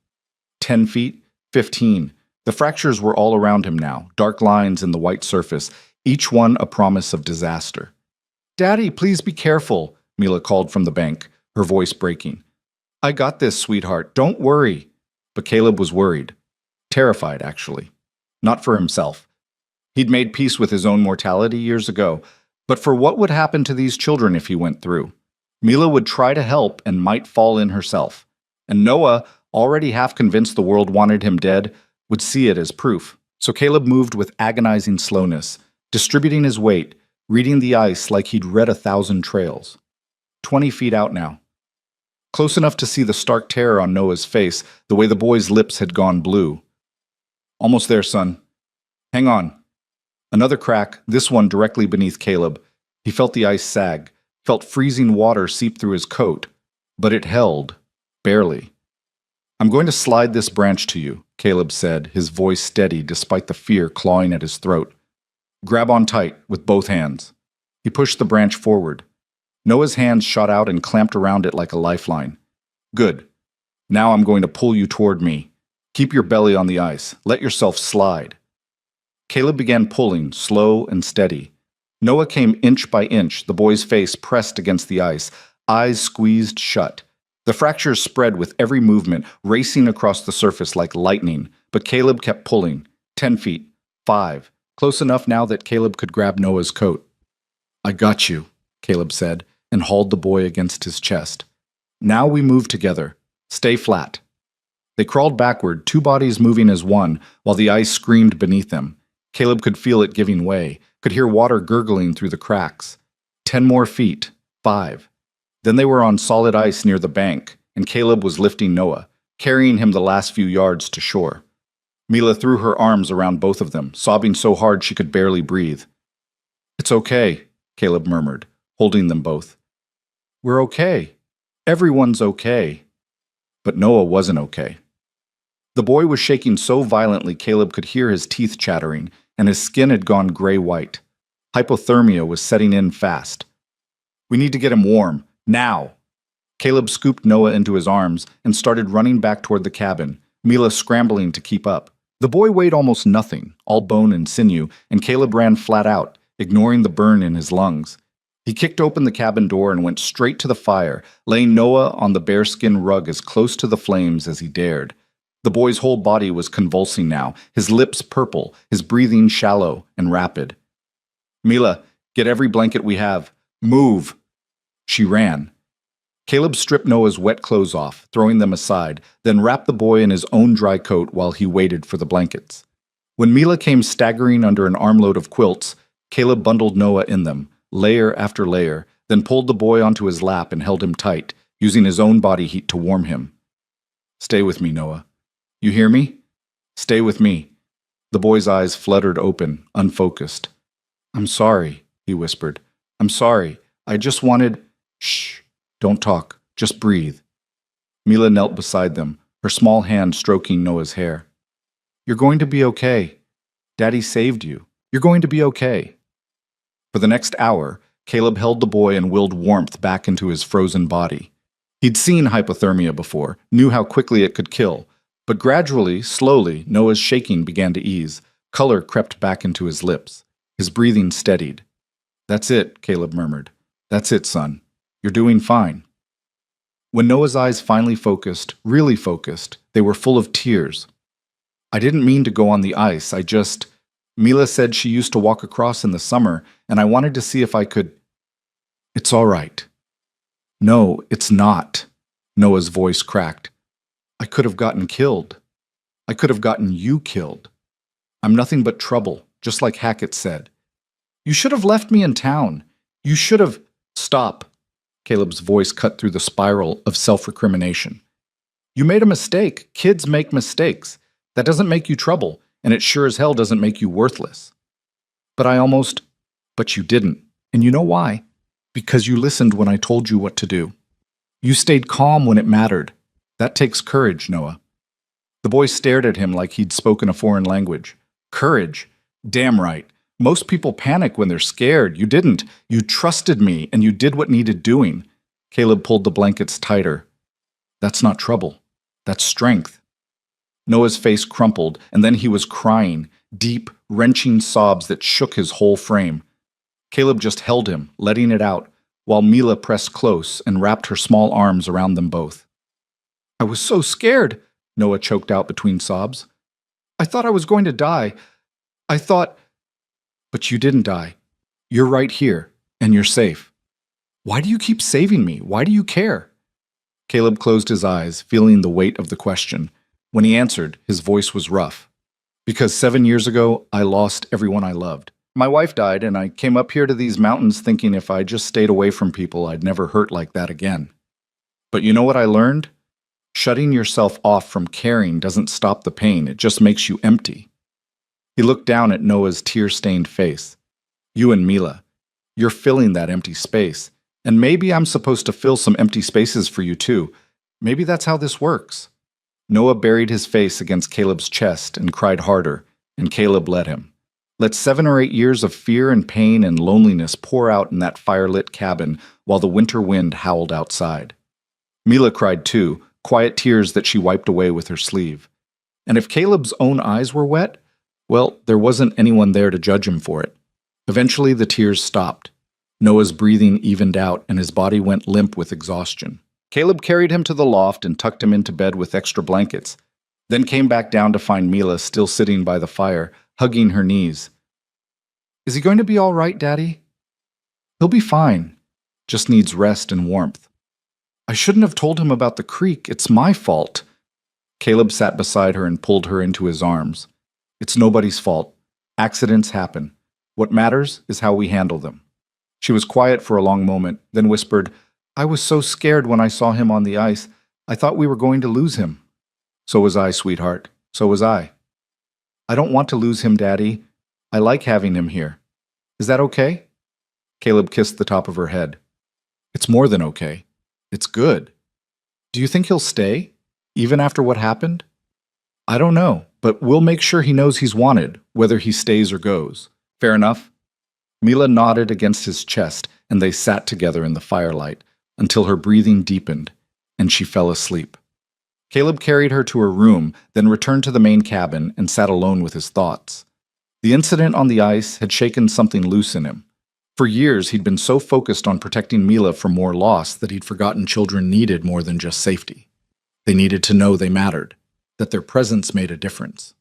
10 feet, 15. The fractures were all around him now, dark lines in the white surface, each one a promise of disaster. "Daddy, please be careful," Mila called from the bank, her voice breaking. "I got this, sweetheart. Don't worry." But Caleb was worried. Terrified, actually. Not for himself. He'd made peace with his own mortality years ago, but for what would happen to these children if he went through. Mila would try to help and might fall in herself. And Noah, already half convinced the world wanted him dead, would see it as proof. So Caleb moved with agonizing slowness, distributing his weight, reading the ice like he'd read 1,000 trails. 20 feet out now. Close enough to see the stark terror on Noah's face, the way the boy's lips had gone blue. "Almost there, son. Hang on." Another crack, this one directly beneath Caleb. He felt the ice sag, felt freezing water seep through his coat, but it held, barely. "I'm going to slide this branch to you," Caleb said, his voice steady despite the fear clawing at his throat. "Grab on tight, with both hands." He pushed the branch forward. Noah's hands shot out and clamped around it like a lifeline. "Good. Now I'm going to pull you toward me. Keep your belly on the ice. Let yourself slide." Caleb began pulling, slow and steady. Noah came inch by inch, the boy's face pressed against the ice, eyes squeezed shut. The fractures spread with every movement, racing across the surface like lightning, but Caleb kept pulling. 10 feet. 5. Close enough now that Caleb could grab Noah's coat. "I got you." Caleb said, and hauled the boy against his chest. Now we move together. Stay flat. They crawled backward, two bodies moving as one, while the ice screamed beneath them. Caleb could feel it giving way, could hear water gurgling through the cracks. 10 more feet. 5. Then they were on solid ice near the bank, and Caleb was lifting Noah, carrying him the last few yards to shore. Mila threw her arms around both of them, sobbing so hard she could barely breathe. "It's okay," Caleb murmured, holding them both. "We're okay. Everyone's okay." But Noah wasn't okay. The boy was shaking so violently Caleb could hear his teeth chattering, and his skin had gone gray-white. Hypothermia was setting in fast. "We need to get him warm, now!" Caleb scooped Noah into his arms and started running back toward the cabin, Mila scrambling to keep up. The boy weighed almost nothing, all bone and sinew, and Caleb ran flat out, ignoring the burn in his lungs. He kicked open the cabin door and went straight to the fire, laying Noah on the bearskin rug as close to the flames as he dared. The boy's whole body was convulsing now, his lips purple, his breathing shallow and rapid. "Mila, get every blanket we have. Move!" She ran. Caleb stripped Noah's wet clothes off, throwing them aside, then wrapped the boy in his own dry coat while he waited for the blankets. When Mila came staggering under an armload of quilts, Caleb bundled Noah in them, layer after layer, then pulled the boy onto his lap and held him tight, using his own body heat to warm him. "Stay with me, Noah. You hear me? Stay with me." The boy's eyes fluttered open, unfocused. "I'm sorry," he whispered. "I'm sorry. I just wanted—" "Shh. Don't talk. Just breathe." Mila knelt beside them, her small hand stroking Noah's hair. "You're going to be okay. Daddy saved you. You're going to be okay." For the next hour, Caleb held the boy and willed warmth back into his frozen body. He'd seen hypothermia before, knew how quickly it could kill, but gradually, slowly, Noah's shaking began to ease. Color crept back into his lips. His breathing steadied. "That's it," Caleb murmured. "That's it, son. You're doing fine." When Noah's eyes finally focused, really focused, they were full of tears. "I didn't mean to go on the ice. Mila said she used to walk across in the summer, and I wanted to see if I could—" "It's all right." "No, it's not," Noah's voice cracked. "I could have gotten killed. I could have gotten you killed. I'm nothing but trouble, just like Hackett said. You should have left me in town. You should have—" "Stop." Caleb's voice cut through the spiral of self-recrimination. "You made a mistake. Kids make mistakes. That doesn't make you trouble, and it sure as hell doesn't make you worthless." But you didn't. And you know why? Because you listened when I told you what to do. You stayed calm when it mattered. That takes courage, Noah." The boy stared at him like he'd spoken a foreign language. "Courage? Damn right. Most people panic when they're scared. You didn't. You trusted me, and you did what needed doing." Caleb pulled the blankets tighter. "That's not trouble. That's strength." Noah's face crumpled, and then he was crying, deep, wrenching sobs that shook his whole frame. Caleb just held him, letting it out, while Mila pressed close and wrapped her small arms around them both. "I was so scared," Noah choked out between sobs. "I thought I was going to die. I thought—" "But you didn't die. You're right here, and you're safe. Why do you keep saving me? Why do you care?" Caleb closed his eyes, feeling the weight of the question. When he answered, his voice was rough. "Because 7 years ago, I lost everyone I loved. My wife died, and I came up here to these mountains thinking if I just stayed away from people, I'd never hurt like that again. But you know what I learned? Shutting yourself off from caring doesn't stop the pain, it just makes you empty." He looked down at Noah's tear-stained face. "You and Mila, you're filling that empty space. And maybe I'm supposed to fill some empty spaces for you too. Maybe that's how this works." Noah buried his face against Caleb's chest and cried harder, and Caleb let him. Let 7 or 8 years of fear and pain and loneliness pour out in that fire-lit cabin while the winter wind howled outside. Mila cried too, quiet tears that she wiped away with her sleeve. And if Caleb's own eyes were wet, well, there wasn't anyone there to judge him for it. Eventually the tears stopped. Noah's breathing evened out and his body went limp with exhaustion. Caleb carried him to the loft and tucked him into bed with extra blankets, then came back down to find Mila still sitting by the fire, hugging her knees. "Is he going to be all right, Daddy?" "He'll be fine. Just needs rest and warmth. I shouldn't have told him about the creek. It's my fault. Caleb sat beside her and pulled her into his arms. It's nobody's fault. Accidents happen. What matters is how we handle them. She was quiet for a long moment, then whispered, I was so scared when I saw him on the ice. I thought we were going to lose him. So was I, sweetheart. So was I. I don't want to lose him, Daddy. I like having him here. Is that okay? Caleb kissed the top of her head. It's more than okay. It's good. Do you think he'll stay, even after what happened? I don't know, but we'll make sure he knows he's wanted, whether he stays or goes. Fair enough? Mila nodded against his chest, and they sat together in the firelight until her breathing deepened, and she fell asleep. Caleb carried her to her room, then returned to the main cabin and sat alone with his thoughts. The incident on the ice had shaken something loose in him. For years, he'd been so focused on protecting Mila from more loss that he'd forgotten children needed more than just safety. They needed to know they mattered, that their presence made a difference.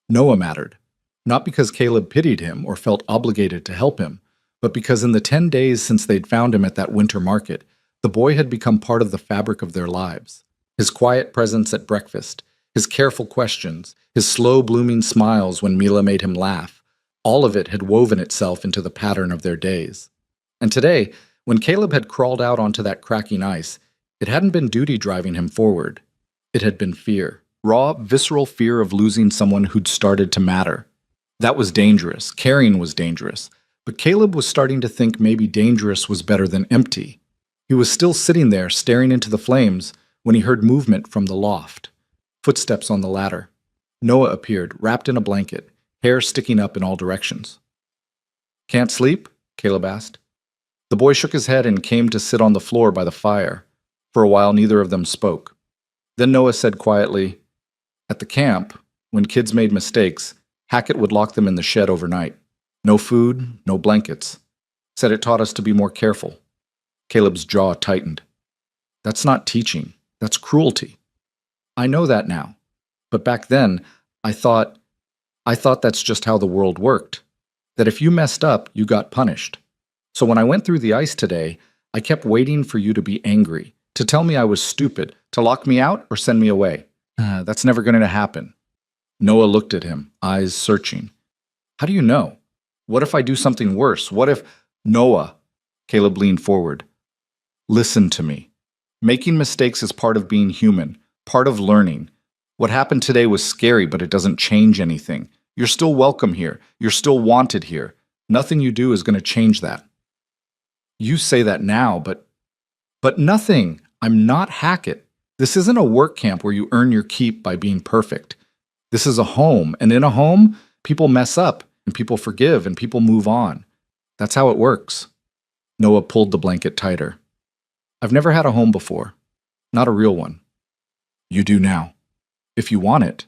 Noah mattered, not because Caleb pitied him or felt obligated to help him, but because in the 10 days since they'd found him at that winter market, the boy had become part of the fabric of their lives. His quiet presence at breakfast, his careful questions, his slow-blooming smiles when Mila made him laugh, all of it had woven itself into the pattern of their days. And today, when Caleb had crawled out onto that cracking ice, it hadn't been duty driving him forward. It had been fear. Raw, visceral fear of losing someone who'd started to matter. That was dangerous. Caring was dangerous. But Caleb was starting to think maybe dangerous was better than empty. He was still sitting there, staring into the flames, when he heard movement from the loft. Footsteps on the ladder. Noah appeared, wrapped in a blanket, hair sticking up in all directions. Can't sleep? Caleb asked. The boy shook his head and came to sit on the floor by the fire. For a while, neither of them spoke. Then Noah said quietly, At the camp, when kids made mistakes, Hackett would lock them in the shed overnight. No food, no blankets. Said it taught us to be more careful. Caleb's jaw tightened. That's not teaching. That's cruelty. I know that now. But back then, I thought that's just how the world worked. That if you messed up, you got punished. So when I went through the ice today, I kept waiting for you to be angry, to tell me I was stupid, to lock me out or send me away. That's never going to happen. Noah looked at him, eyes searching. How do you know? What if I do something worse? What if... Noah, Caleb leaned forward. Listen to me. Making mistakes is part of being human, part of learning. What happened today was scary, but it doesn't change anything. You're still welcome here. You're still wanted here. Nothing you do is going to change that. You say that now, but nothing. I'm not Hackett. This isn't a work camp where you earn your keep by being perfect. This is a home, and in a home, people mess up, and people forgive, and people move on. That's how it works. Noah pulled the blanket tighter. I've never had a home before. Not a real one. You do now. If you want it.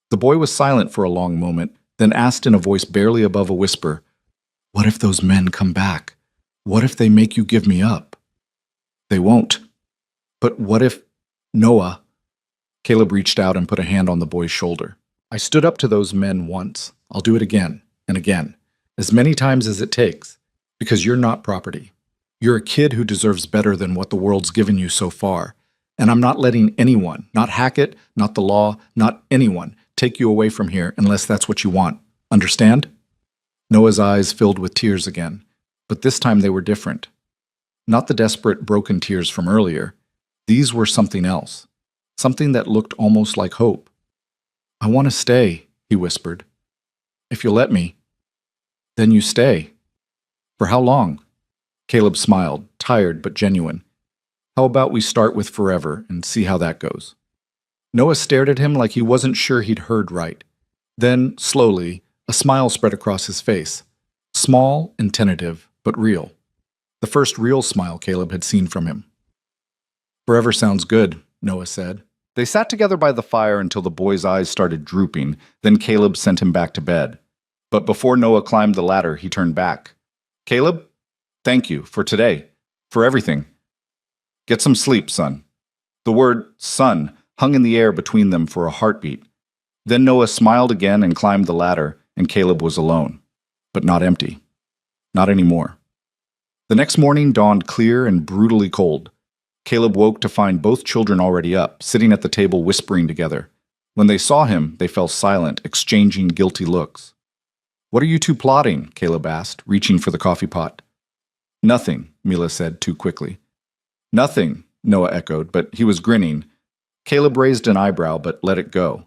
The boy was silent for a long moment, then asked in a voice barely above a whisper, What if those men come back? What if they make you give me up? They won't. But what if... Noah... Caleb reached out and put a hand on the boy's shoulder. I stood up to those men once. I'll do it again and again, as many times as it takes, because you're not property. You're a kid who deserves better than what the world's given you so far. And I'm not letting anyone, not Hackett, not the law, not anyone, take you away from here unless that's what you want. Understand? Noah's eyes filled with tears again, but this time they were different. Not the desperate, broken tears from earlier. These were something else. Something that looked almost like hope. I want to stay, he whispered. If you'll let me. Then you stay. For how long? Caleb smiled, tired but genuine. How about we start with forever and see how that goes? Noah stared at him like he wasn't sure he'd heard right. Then, slowly, a smile spread across his face. Small and tentative, but real. The first real smile Caleb had seen from him. Forever sounds good, Noah said. They sat together by the fire until the boy's eyes started drooping, then Caleb sent him back to bed. But before Noah climbed the ladder, he turned back. Caleb, thank you for today, for everything. Get some sleep, son. The word son hung in the air between them for a heartbeat. Then Noah smiled again and climbed the ladder, and Caleb was alone. But not empty. Not anymore. The next morning dawned clear and brutally cold. Caleb woke to find both children already up, sitting at the table whispering together. When they saw him, they fell silent, exchanging guilty looks. "What are you two plotting?" Caleb asked, reaching for the coffee pot. "Nothing," Mila said too quickly. "Nothing," Noah echoed, but he was grinning. Caleb raised an eyebrow but let it go.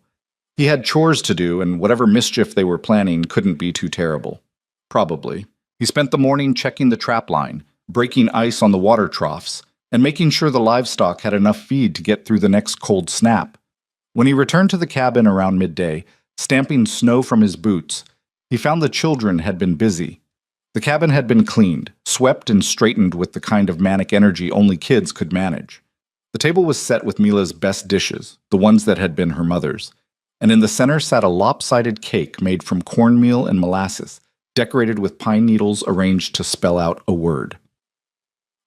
He had chores to do, and whatever mischief they were planning couldn't be too terrible. Probably. He spent the morning checking the trap line, breaking ice on the water troughs, and making sure the livestock had enough feed to get through the next cold snap. When he returned to the cabin around midday, stamping snow from his boots, he found the children had been busy. The cabin had been cleaned, swept and straightened with the kind of manic energy only kids could manage. The table was set with Mila's best dishes, the ones that had been her mother's, and in the center sat a lopsided cake made from cornmeal and molasses, decorated with pine needles arranged to spell out a word.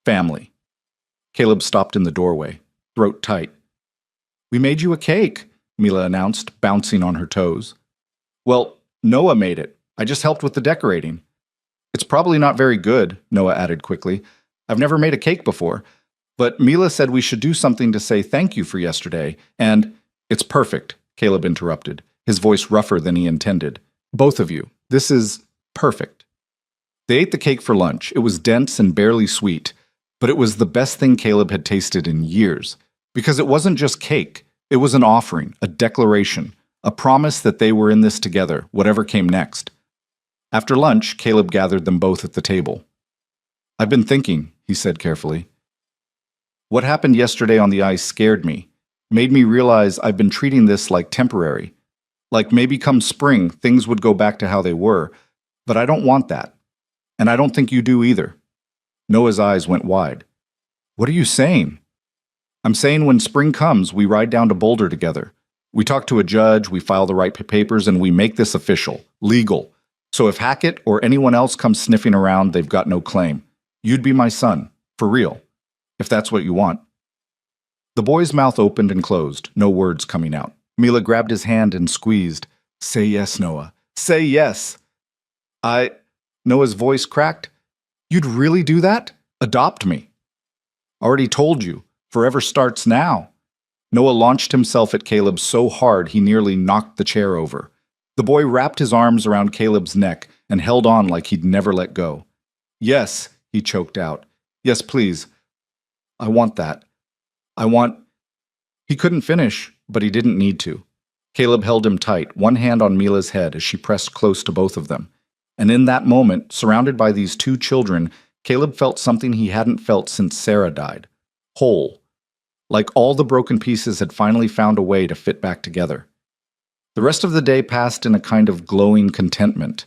Family. Caleb stopped in the doorway, throat tight. "We made you a cake," Mila announced, bouncing on her toes. "Well, Noah made it. I just helped with the decorating." "It's probably not very good," Noah added quickly. "I've never made a cake before. But Mila said we should do something to say thank you for yesterday, and—" "It's perfect," Caleb interrupted, his voice rougher than he intended. "Both of you. This is perfect." They ate the cake for lunch. It was dense and barely sweet, but it was the best thing Caleb had tasted in years. Because it wasn't just cake. It was an offering, a declaration, a promise that they were in this together, whatever came next. After lunch, Caleb gathered them both at the table. "I've been thinking," he said carefully. "What happened yesterday on the ice scared me, made me realize I've been treating this like temporary. Like maybe come spring, things would go back to how they were, but I don't want that. And I don't think you do either." Noah's eyes went wide. "What are you saying?" "I'm saying when spring comes, we ride down to Boulder together. We talk to a judge, we file the right papers, and we make this official, legal. So if Hackett or anyone else comes sniffing around, they've got no claim. You'd be my son, for real, if that's what you want." The boy's mouth opened and closed, no words coming out. Mila grabbed his hand and squeezed. "Say yes, Noah. Say yes." Noah's voice cracked. "You'd really do that? Adopt me." "Already told you. Forever starts now." Noah launched himself at Caleb so hard he nearly knocked the chair over. The boy wrapped his arms around Caleb's neck and held on like he'd never let go. "Yes," he choked out. "Yes, please. I want that. I want—" He couldn't finish, but he didn't need to. Caleb held him tight, one hand on Mila's head as she pressed close to both of them. And in that moment, surrounded by these two children, Caleb felt something he hadn't felt since Sarah died. Whole. Like all the broken pieces had finally found a way to fit back together. The rest of the day passed in a kind of glowing contentment.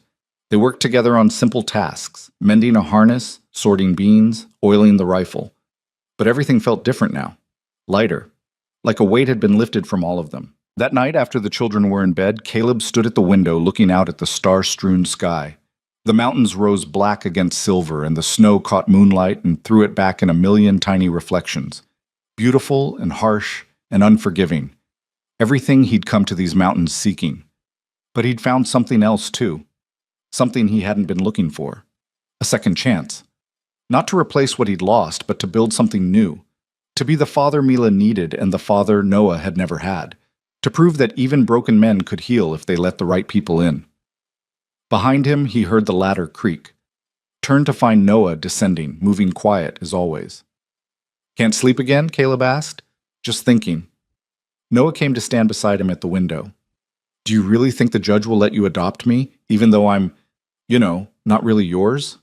They worked together on simple tasks, mending a harness, sorting beans, oiling the rifle. But everything felt different now. Lighter. Like a weight had been lifted from all of them. That night, after the children were in bed, Caleb stood at the window looking out at the star-strewn sky. The mountains rose black against silver, and the snow caught moonlight and threw it back in a million tiny reflections. Beautiful and harsh and unforgiving. Everything he'd come to these mountains seeking. But he'd found something else, too. Something he hadn't been looking for. A second chance. Not to replace what he'd lost, but to build something new. To be the father Mila needed and the father Noah had never had. To prove that even broken men could heal if they let the right people in. Behind him, he heard the ladder creak. Turned to find Noah descending, moving quiet as always. "Can't sleep again?" Caleb asked. "Just thinking." Noah came to stand beside him at the window. "Do you really think the judge will let you adopt me, even though I'm, not really yours?"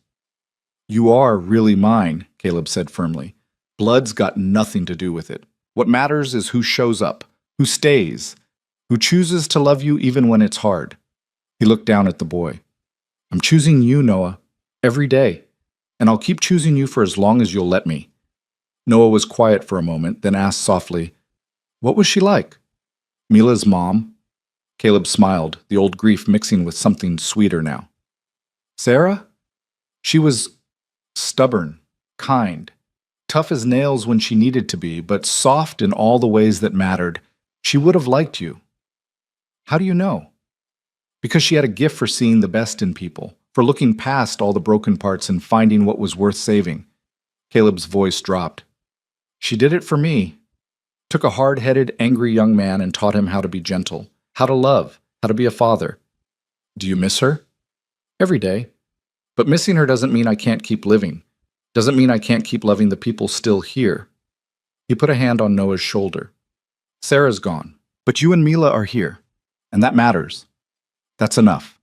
"You are really mine," Caleb said firmly. "Blood's got nothing to do with it. What matters is who shows up, who stays, who chooses to love you even when it's hard." He looked down at the boy. "I'm choosing you, Noah, every day, and I'll keep choosing you for as long as you'll let me." Noah was quiet for a moment, then asked softly, "What was she like?" "Mila's mom." Caleb smiled, the old grief mixing with something sweeter now. "Sarah? She was stubborn, kind, tough as nails when she needed to be, but soft in all the ways that mattered. She would have liked you." "How do you know?" "Because she had a gift for seeing the best in people, for looking past all the broken parts and finding what was worth saving. Caleb's voice dropped. She did it for me. Took a hard-headed, angry young man and taught him how to be gentle, how to love, how to be a father. Do you miss her? Every day. But missing her doesn't mean I can't keep living. Doesn't mean I can't keep loving the people still here. He put a hand on Noah's shoulder. Sarah's gone, but you and Mila are here, and that matters. That's enough.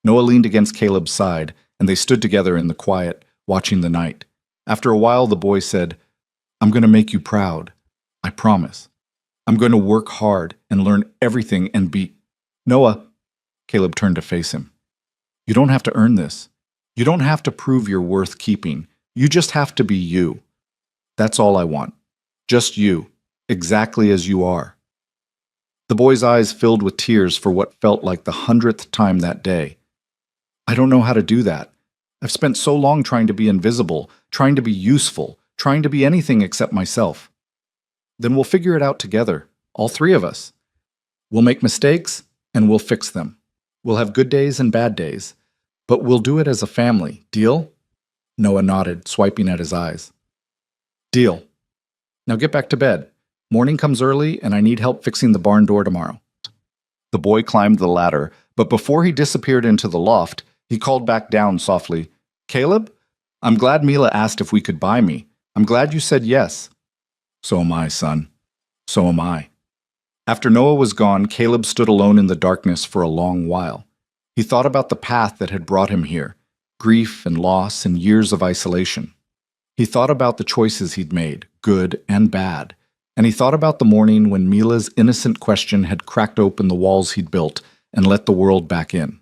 Noah leaned against Caleb's side, and they stood together in the quiet, watching the night. After a while, the boy said, I'm going to make you proud. I promise. I'm going to work hard and learn everything and be... Noah, Caleb turned to face him. You don't have to earn this. You don't have to prove you're worth keeping. You just have to be you. That's all I want. Just you, exactly as you are. The boy's eyes filled with tears for what felt like the 100th time that day. I don't know how to do that. I've spent so long trying to be invisible, trying to be useful, trying to be anything except myself. Then we'll figure it out together, all three of us. We'll make mistakes, and we'll fix them. We'll have good days and bad days, but we'll do it as a family. Deal? Noah nodded, swiping at his eyes. Deal. Now get back to bed. Morning comes early, and I need help fixing the barn door tomorrow. The boy climbed the ladder, but before he disappeared into the loft, he called back down softly, Caleb, I'm glad Mila asked if we could buy me. I'm glad you said yes. So am I, son. So am I. After Noah was gone, Caleb stood alone in the darkness for a long while. He thought about the path that had brought him here, grief and loss and years of isolation. He thought about the choices he'd made, good and bad, and he thought about the morning when Mila's innocent question had cracked open the walls he'd built and let the world back in.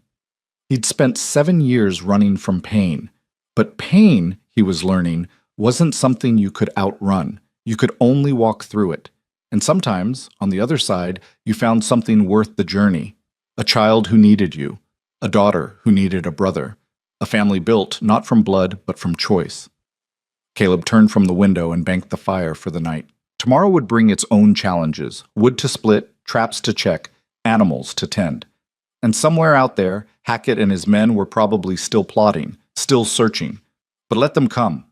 He'd spent 7 years running from pain, but pain, he was learning, wasn't something you could outrun. You could only walk through it. And sometimes, on the other side, you found something worth the journey. A child who needed you. A daughter who needed a brother. A family built not from blood, but from choice. Caleb turned from the window and banked the fire for the night. Tomorrow would bring its own challenges. Wood to split, traps to check, animals to tend. And somewhere out there, Hackett and his men were probably still plotting, still searching. But let them come.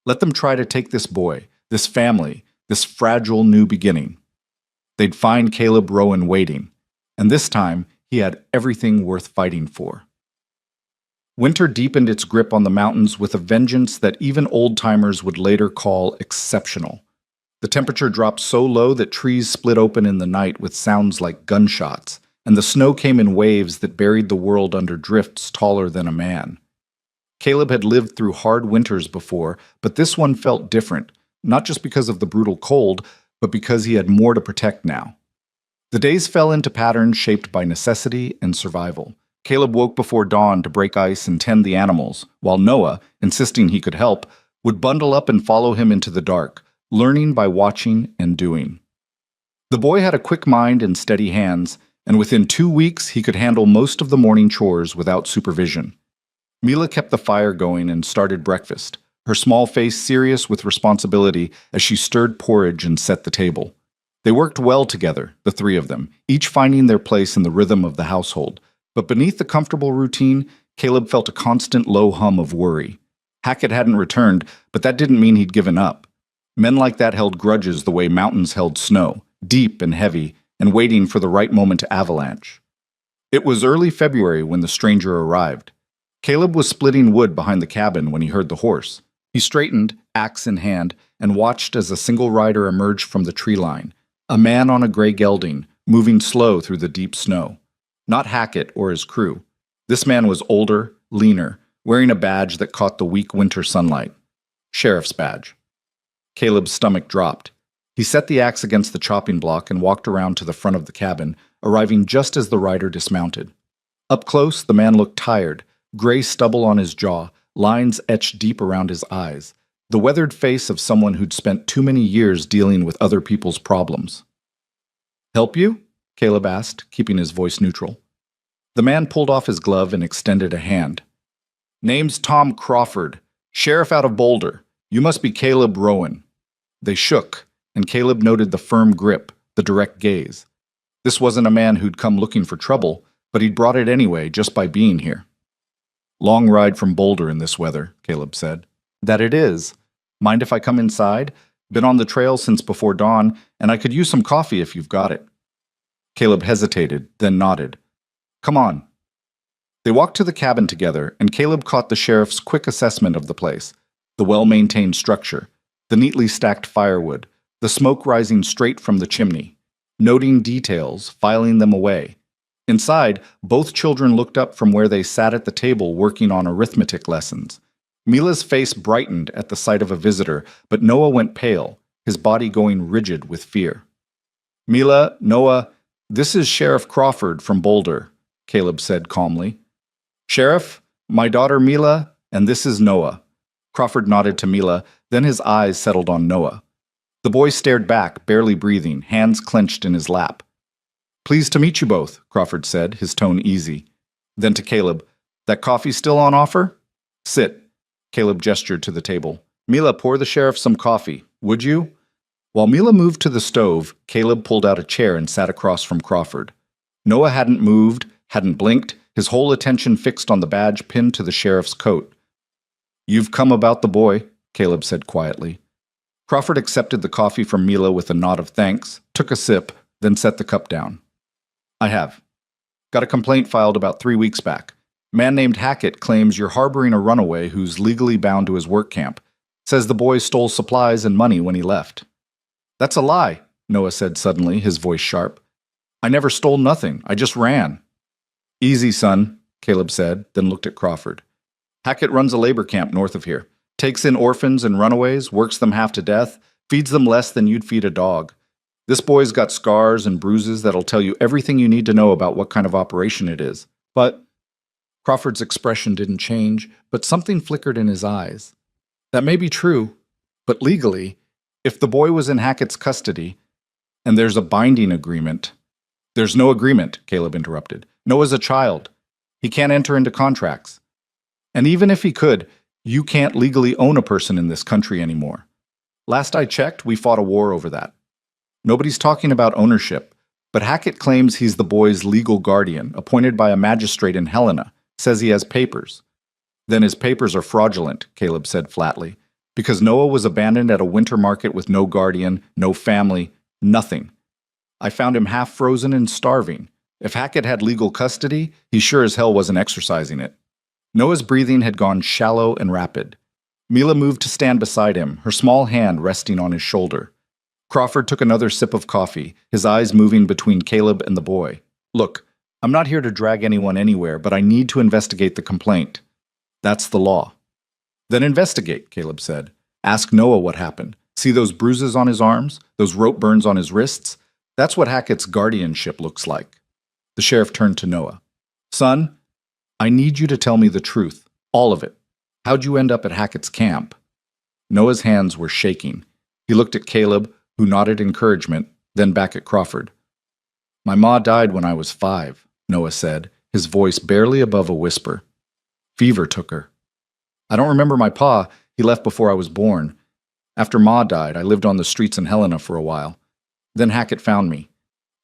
Let them try to take this boy, this family, this fragile new beginning. They'd find Caleb Rowan waiting, and this time he had everything worth fighting for. Winter deepened its grip on the mountains with a vengeance that even old-timers would later call exceptional. The temperature dropped so low that trees split open in the night with sounds like gunshots, and the snow came in waves that buried the world under drifts taller than a man. Caleb had lived through hard winters before, but this one felt different, not just because of the brutal cold, but because he had more to protect now. The days fell into patterns shaped by necessity and survival. Caleb woke before dawn to break ice and tend the animals, while Noah, insisting he could help, would bundle up and follow him into the dark, learning by watching and doing. The boy had a quick mind and steady hands, and within 2 weeks he could handle most of the morning chores without supervision. Mila kept the fire going and started breakfast, her small face serious with responsibility as she stirred porridge and set the table. They worked well together, the three of them, each finding their place in the rhythm of the household. But beneath the comfortable routine, Caleb felt a constant low hum of worry. Hackett hadn't returned, but that didn't mean he'd given up. Men like that held grudges the way mountains held snow, deep and heavy, and waiting for the right moment to avalanche. It was early February when the stranger arrived. Caleb was splitting wood behind the cabin when he heard the horse. He straightened, axe in hand, and watched as a single rider emerged from the tree line, a man on a gray gelding, moving slow through the deep snow. Not Hackett or his crew. This man was older, leaner, wearing a badge that caught the weak winter sunlight. Sheriff's badge. Caleb's stomach dropped. He set the axe against the chopping block and walked around to the front of the cabin, arriving just as the rider dismounted. Up close, the man looked tired, gray stubble on his jaw, lines etched deep around his eyes, the weathered face of someone who'd spent too many years dealing with other people's problems. "Help you?" Caleb asked, keeping his voice neutral. The man pulled off his glove and extended a hand. "Name's Tom Crawford, sheriff out of Boulder. You must be Caleb Rowan." They shook, and Caleb noted the firm grip, the direct gaze. This wasn't a man who'd come looking for trouble, but he'd brought it anyway just by being here. Long ride from Boulder in this weather, Caleb said. That it is. Mind if I come inside? Been on the trail since before dawn, and I could use some coffee if you've got it. Caleb hesitated, then nodded. Come on. They walked to the cabin together, and Caleb caught the sheriff's quick assessment of the place. The well-maintained structure, the neatly stacked firewood, the smoke rising straight from the chimney. Noting details, filing them away. Inside, both children looked up from where they sat at the table working on arithmetic lessons. Mila's face brightened at the sight of a visitor, but Noah went pale, his body going rigid with fear. Mila, Noah, this is Sheriff Crawford from Boulder, Caleb said calmly. Sheriff, my daughter Mila, and this is Noah. Crawford nodded to Mila, then his eyes settled on Noah. The boy stared back, barely breathing, hands clenched in his lap. Pleased to meet you both, Crawford said, his tone easy. Then to Caleb, that coffee still on offer? Sit. Caleb gestured to the table. Mila, pour the sheriff some coffee, would you? While Mila moved to the stove, Caleb pulled out a chair and sat across from Crawford. Noah hadn't moved, hadn't blinked, his whole attention fixed on the badge pinned to the sheriff's coat. You've come about the boy, Caleb said quietly. Crawford accepted the coffee from Mila with a nod of thanks, took a sip, then set the cup down. I have. Got a complaint filed about 3 weeks back. Man named Hackett claims you're harboring a runaway who's legally bound to his work camp. Says the boy stole supplies and money when he left. That's a lie, Noah said suddenly, his voice sharp. I never stole nothing. I just ran. Easy, son, Caleb said, then looked at Crawford. Hackett runs a labor camp north of here. Takes in orphans and runaways, works them half to death, feeds them less than you'd feed a dog. This boy's got scars and bruises that'll tell you everything you need to know about what kind of operation it is. But Crawford's expression didn't change, but something flickered in his eyes. That may be true, but legally, if the boy was in Hackett's custody, and there's a binding agreement— There's no agreement, Caleb interrupted. Noah's a child. He can't enter into contracts. And even if he could, you can't legally own a person in this country anymore. Last I checked, we fought a war over that. Nobody's talking about ownership, but Hackett claims he's the boy's legal guardian, appointed by a magistrate in Helena, says he has papers. Then his papers are fraudulent, Caleb said flatly, because Noah was abandoned at a winter market with no guardian, no family, nothing. I found him half frozen and starving. If Hackett had legal custody, he sure as hell wasn't exercising it. Noah's breathing had gone shallow and rapid. Mila moved to stand beside him, her small hand resting on his shoulder. Crawford took another sip of coffee, his eyes moving between Caleb and the boy. Look, I'm not here to drag anyone anywhere, but I need to investigate the complaint. That's the law. Then investigate, Caleb said. Ask Noah what happened. See those bruises on his arms? Those rope burns on his wrists? That's what Hackett's guardianship looks like. The sheriff turned to Noah. Son, I need you to tell me the truth, all of it. How'd you end up at Hackett's camp? Noah's hands were shaking. He looked at Caleb, who nodded encouragement, then back at Crawford. My ma died when I was 5, Noah said, his voice barely above a whisper. Fever took her. I don't remember my pa. He left before I was born. After ma died, I lived on the streets in Helena for a while. Then Hackett found me.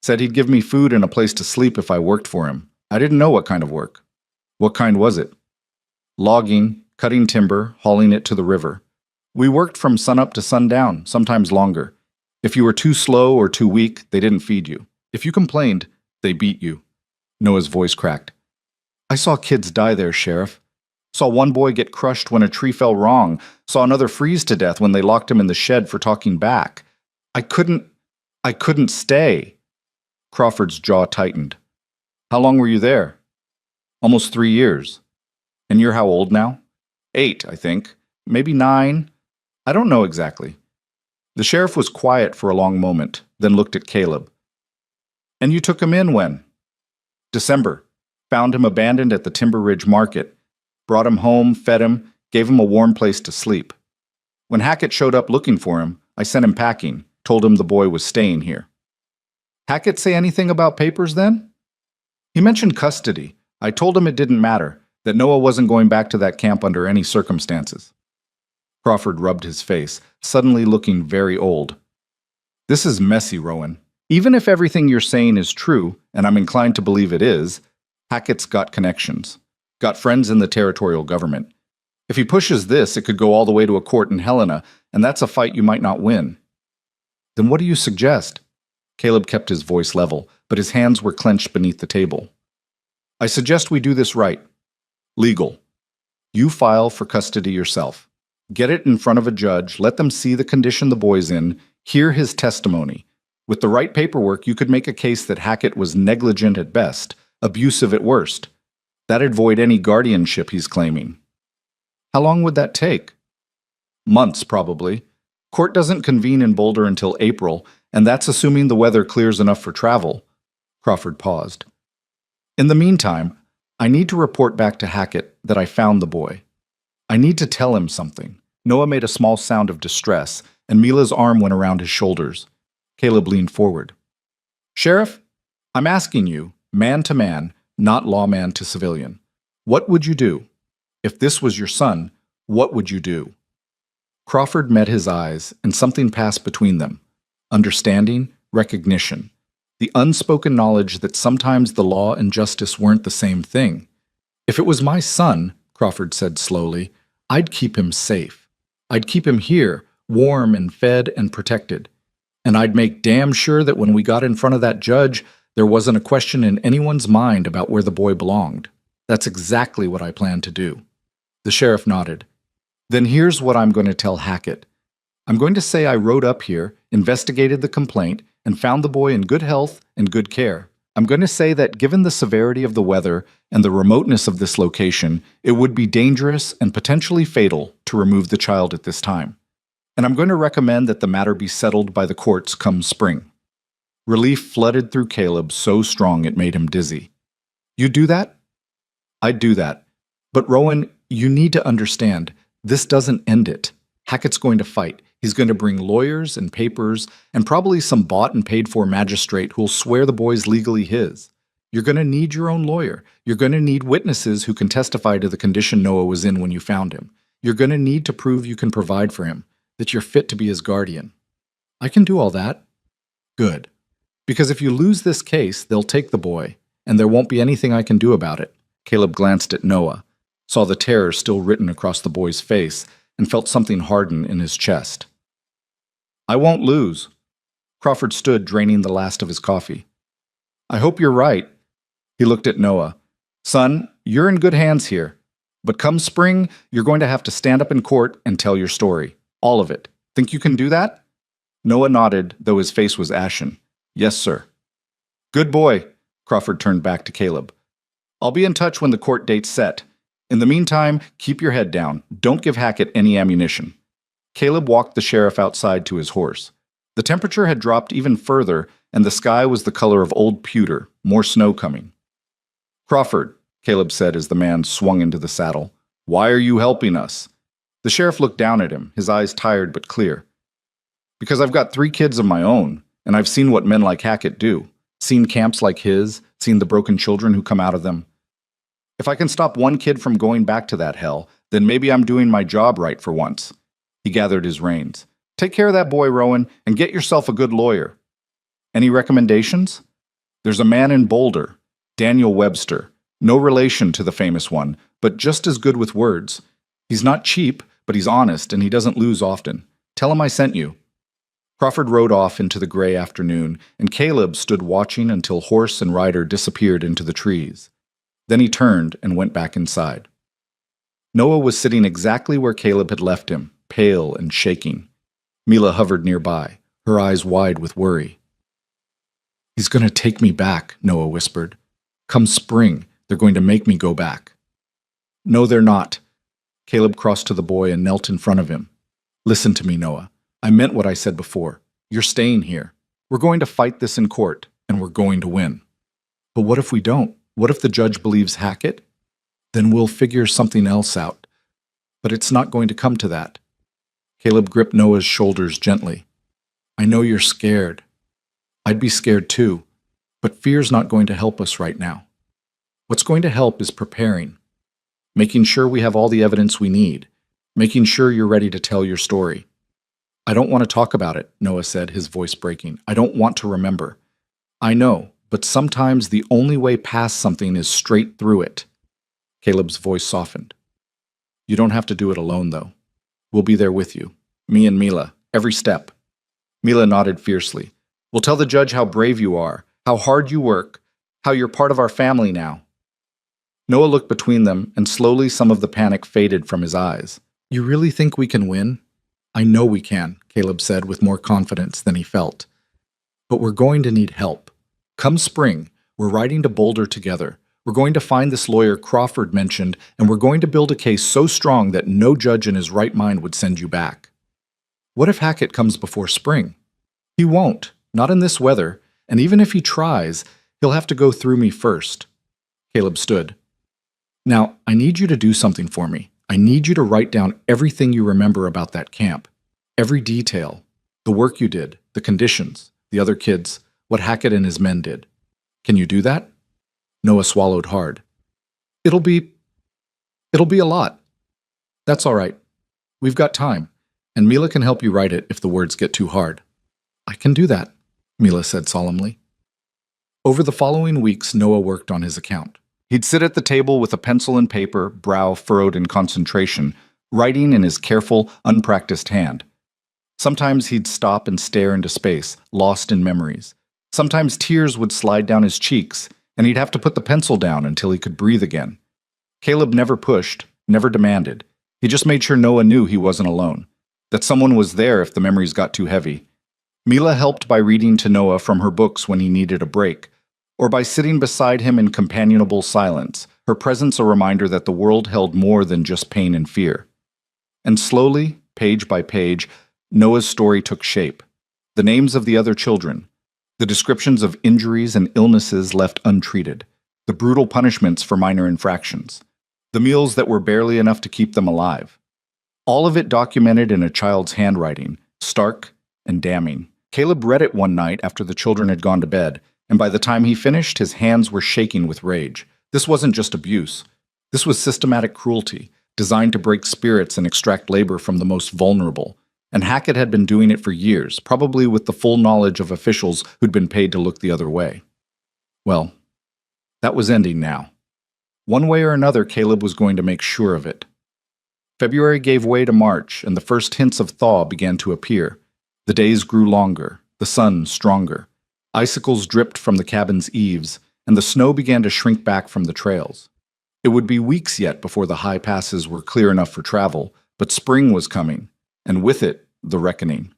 Said he'd give me food and a place to sleep if I worked for him. I didn't know what kind of work. What kind was it? Logging, cutting timber, hauling it to the river. We worked from sunup to sundown, sometimes longer. If you were too slow or too weak, they didn't feed you. If you complained, they beat you. Noah's voice cracked. I saw kids die there, Sheriff. Saw one boy get crushed when a tree fell wrong. Saw another freeze to death when they locked him in the shed for talking back. I couldn't stay. Crawford's jaw tightened. How long were you there? Almost 3 years. And you're how old now? 8, I think. Maybe 9. I don't know exactly. The sheriff was quiet for a long moment, then looked at Caleb. And you took him in when? December. Found him abandoned at the Timber Ridge Market. Brought him home, fed him, gave him a warm place to sleep. When Hackett showed up looking for him, I sent him packing, told him the boy was staying here. Hackett say anything about papers then? He mentioned custody. I told him it didn't matter, that Noah wasn't going back to that camp under any circumstances. Crawford rubbed his face, suddenly looking very old. This is messy, Rowan. Even if everything you're saying is true, and I'm inclined to believe it is, Hackett's got connections. Got friends in the territorial government. If he pushes this, it could go all the way to a court in Helena, and that's a fight you might not win. Then what do you suggest? Caleb kept his voice level, but his hands were clenched beneath the table. I suggest we do this right. Legal. You file for custody yourself. Get it in front of a judge, let them see the condition the boy's in, hear his testimony. With the right paperwork, you could make a case that Hackett was negligent at best, abusive at worst. That'd void any guardianship he's claiming. How long would that take? Months, probably. Court doesn't convene in Boulder until April, and that's assuming the weather clears enough for travel. Crawford paused. In the meantime, I need to report back to Hackett that I found the boy. I need to tell him something. Noah made a small sound of distress, and Mila's arm went around his shoulders. Caleb leaned forward. Sheriff, I'm asking you, man to man, not lawman to civilian. What would you do? If this was your son, what would you do? Crawford met his eyes, and something passed between them. Understanding, recognition. The unspoken knowledge that sometimes the law and justice weren't the same thing. If it was my son, Crawford said slowly, I'd keep him safe. I'd keep him here, warm and fed and protected. And I'd make damn sure that when we got in front of that judge, there wasn't a question in anyone's mind about where the boy belonged. That's exactly what I plan to do. The sheriff nodded. Then here's what I'm going to tell Hackett. I'm going to say I rode up here, investigated the complaint, and found the boy in good health and good care. I'm going to say that given the severity of the weather and the remoteness of this location, it would be dangerous and potentially fatal to remove the child at this time. And I'm going to recommend that the matter be settled by the courts come spring. Relief flooded through Caleb so strong it made him dizzy. You'd do that? I'd do that. But Rowan, you need to understand, this doesn't end it. Hackett's going to fight. He's going to bring lawyers and papers and probably some bought and paid for magistrate who'll swear the boy's legally his. You're going to need your own lawyer. You're going to need witnesses who can testify to the condition Noah was in when you found him. You're going to need to prove you can provide for him, that you're fit to be his guardian. I can do all that. Good. Because if you lose this case, they'll take the boy, and there won't be anything I can do about it. Caleb glanced at Noah, saw the terror still written across the boy's face, and felt something harden in his chest. I won't lose. Crawford stood, draining the last of his coffee. I hope you're right. He looked at Noah. Son, you're in good hands here. But come spring, you're going to have to stand up in court and tell your story. All of it. Think you can do that? Noah nodded, though his face was ashen. Yes, sir. Good boy. Crawford turned back to Caleb. I'll be in touch when the court date's set. In the meantime, keep your head down. Don't give Hackett any ammunition. Caleb walked the sheriff outside to his horse. The temperature had dropped even further, and the sky was the color of old pewter, more snow coming. Crawford, Caleb said as the man swung into the saddle, why are you helping us? The sheriff looked down at him, his eyes tired but clear. Because I've got 3 kids of my own, and I've seen what men like Hackett do. Seen camps like his, seen the broken children who come out of them. If I can stop one kid from going back to that hell, then maybe I'm doing my job right for once. He gathered his reins. Take care of that boy, Rowan, and get yourself a good lawyer. Any recommendations? There's a man in Boulder, Daniel Webster. No relation to the famous one, but just as good with words. He's not cheap, but he's honest, and he doesn't lose often. Tell him I sent you. Crawford rode off into the gray afternoon, and Caleb stood watching until horse and rider disappeared into the trees. Then he turned and went back inside. Noah was sitting exactly where Caleb had left him, pale and shaking. Mila hovered nearby, her eyes wide with worry. He's going to take me back, Noah whispered. Come spring, they're going to make me go back. No, they're not. Caleb crossed to the boy and knelt in front of him. Listen to me, Noah. I meant what I said before. You're staying here. We're going to fight this in court, and we're going to win. But what if we don't? What if the judge believes Hackett? Then we'll figure something else out. But it's not going to come to that. Caleb gripped Noah's shoulders gently. I know you're scared. I'd be scared too, but fear's not going to help us right now. What's going to help is preparing, making sure we have all the evidence we need, making sure you're ready to tell your story. I don't want to talk about it, Noah said, his voice breaking. I don't want to remember. I know, but sometimes the only way past something is straight through it. Caleb's voice softened. You don't have to do it alone, though. We'll be there with you. Me and Mila, every step. Mila nodded fiercely. We'll tell the judge how brave you are, how hard you work, how you're part of our family now. Noah looked between them, and slowly some of the panic faded from his eyes. You really think we can win? I know we can, Caleb said with more confidence than he felt. But we're going to need help. Come spring, we're riding to Boulder together. We're going to find this lawyer Crawford mentioned, and we're going to build a case so strong that no judge in his right mind would send you back. What if Hackett comes before spring? He won't, not in this weather, and even if he tries, he'll have to go through me first. Caleb stood. Now, I need you to do something for me. I need you to write down everything you remember about that camp. Every detail. The work you did, the conditions, the other kids, what Hackett and his men did. Can you do that? Noah swallowed hard. It'll be a lot. That's all right. We've got time, and Mila can help you write it if the words get too hard. I can do that, Mila said solemnly. Over the following weeks, Noah worked on his account. He'd sit at the table with a pencil and paper, brow furrowed in concentration, writing in his careful, unpracticed hand. Sometimes he'd stop and stare into space, lost in memories. Sometimes tears would slide down his cheeks, and he'd have to put the pencil down until he could breathe again. Caleb never pushed, never demanded. He just made sure Noah knew he wasn't alone, that someone was there if the memories got too heavy. Mila helped by reading to Noah from her books when he needed a break, or by sitting beside him in companionable silence, her presence a reminder that the world held more than just pain and fear. And slowly, page by page, Noah's story took shape. The names of the other children, the descriptions of injuries and illnesses left untreated, the brutal punishments for minor infractions, the meals that were barely enough to keep them alive. All of it documented in a child's handwriting, stark and damning. Caleb read it one night after the children had gone to bed, and by the time he finished, his hands were shaking with rage. This wasn't just abuse. This was systematic cruelty, designed to break spirits and extract labor from the most vulnerable. And Hackett had been doing it for years, probably with the full knowledge of officials who'd been paid to look the other way. Well, that was ending now. One way or another, Caleb was going to make sure of it. February gave way to March, and the first hints of thaw began to appear. The days grew longer, the sun stronger. Icicles dripped from the cabin's eaves, and the snow began to shrink back from the trails. It would be weeks yet before the high passes were clear enough for travel, but spring was coming, and with it, the reckoning.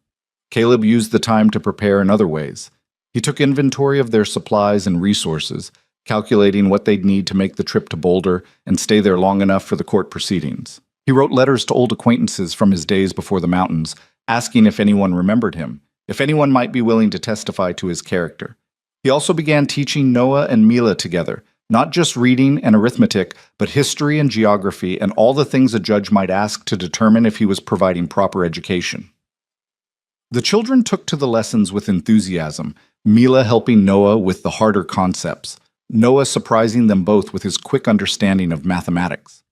Caleb used the time to prepare in other ways. He took inventory of their supplies and resources, calculating what they'd need to make the trip to Boulder and stay there long enough for the court proceedings. He wrote letters to old acquaintances from his days before the mountains, asking if anyone remembered him, if anyone might be willing to testify to his character. He also began teaching Noah and Mila together, not just reading and arithmetic, but history and geography and all the things a judge might ask to determine if he was providing proper education. The children took to the lessons with enthusiasm, Mila helping Noah with the harder concepts, Noah surprising them both with his quick understanding of mathematics.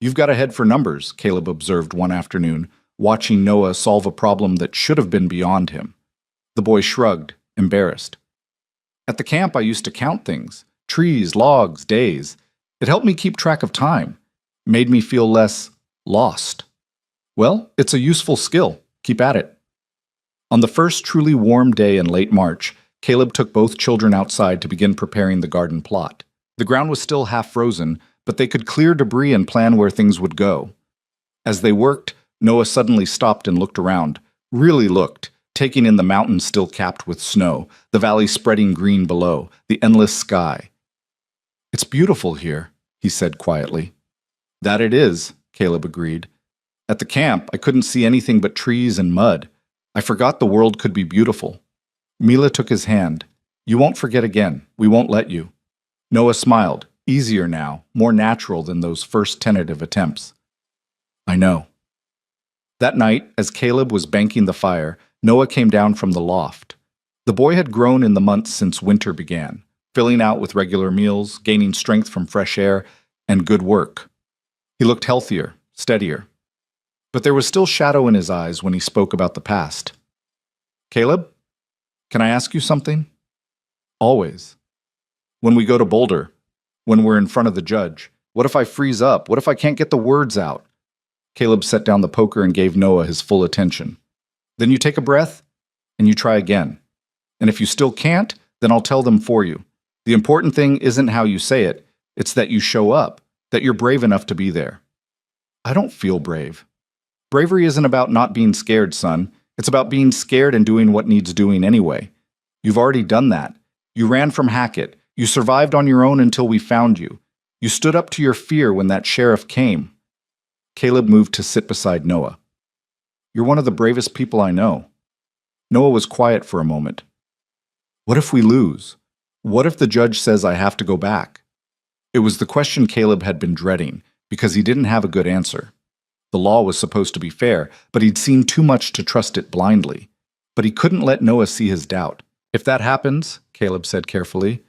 You've got a head for numbers, Caleb observed one afternoon, watching Noah solve a problem that should have been beyond him. The boy shrugged, embarrassed. At the camp, I used to count things. Trees, logs, days. It helped me keep track of time. Made me feel less lost. Well, it's a useful skill. Keep at it. On the first truly warm day in late March, Caleb took both children outside to begin preparing the garden plot. The ground was still half frozen, but they could clear debris and plan where things would go. As they worked, Noah suddenly stopped and looked around, really looked, taking in the mountains still capped with snow, the valley spreading green below, the endless sky. It's beautiful here, he said quietly. That it is, Caleb agreed. At the camp, I couldn't see anything but trees and mud. I forgot the world could be beautiful. Mila took his hand. You won't forget again. We won't let you. Noah smiled, easier now, more natural than those first tentative attempts. I know. That night, as Caleb was banking the fire, Noah came down from the loft. The boy had grown in the months since winter began, filling out with regular meals, gaining strength from fresh air, and good work. He looked healthier, steadier. But there was still shadow in his eyes when he spoke about the past. Caleb, can I ask you something? Always. When we go to Boulder, when we're in front of the judge, What if I freeze up? What if I can't get the words out? Caleb set down the poker and gave Noah his full attention. Then you take a breath and you try again. And if you still can't, then I'll tell them for you. The important thing isn't how you say it, it's that you show up, that you're brave enough to be there. I don't feel brave. Bravery isn't about not being scared, son. It's about being scared and doing what needs doing anyway. You've already done that. You ran from Hackett. You survived on your own until we found you. You stood up to your fear when that sheriff came. Caleb moved to sit beside Noah. You're one of the bravest people I know. Noah was quiet for a moment. What if we lose? What if the judge says I have to go back? It was the question Caleb had been dreading, because he didn't have a good answer. The law was supposed to be fair, but he'd seen too much to trust it blindly. But he couldn't let Noah see his doubt. If that happens, Caleb said carefully,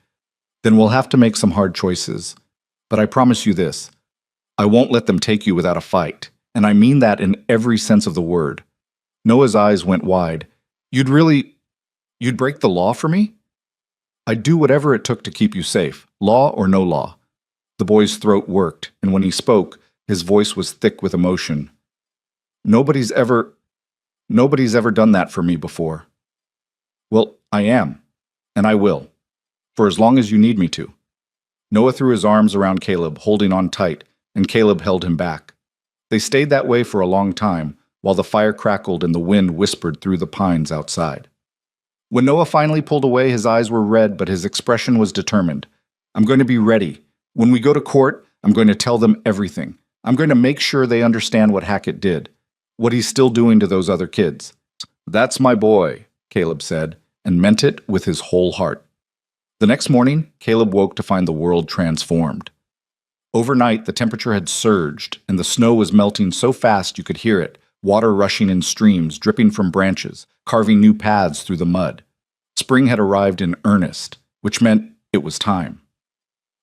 then we'll have to make some hard choices. But I promise you this, I won't let them take you without a fight, and I mean that in every sense of the word. Noah's eyes went wide. You'd break the law for me? I'd do whatever it took to keep you safe, law or no law. The boy's throat worked, and when he spoke, his voice was thick with emotion. Nobody's ever done that for me before. Well, I am, and I will, for as long as you need me to. Noah threw his arms around Caleb, holding on tight, and Caleb held him back. They stayed that way for a long time, while the fire crackled and the wind whispered through the pines outside. When Noah finally pulled away, his eyes were red, but his expression was determined. I'm going to be ready. When we go to court, I'm going to tell them everything. I'm going to make sure they understand what Hackett did, what he's still doing to those other kids. That's my boy, Caleb said, and meant it with his whole heart. The next morning, Caleb woke to find the world transformed. Overnight, the temperature had surged, and the snow was melting so fast you could hear it, water rushing in streams, dripping from branches, carving new paths through the mud. Spring had arrived in earnest, which meant it was time.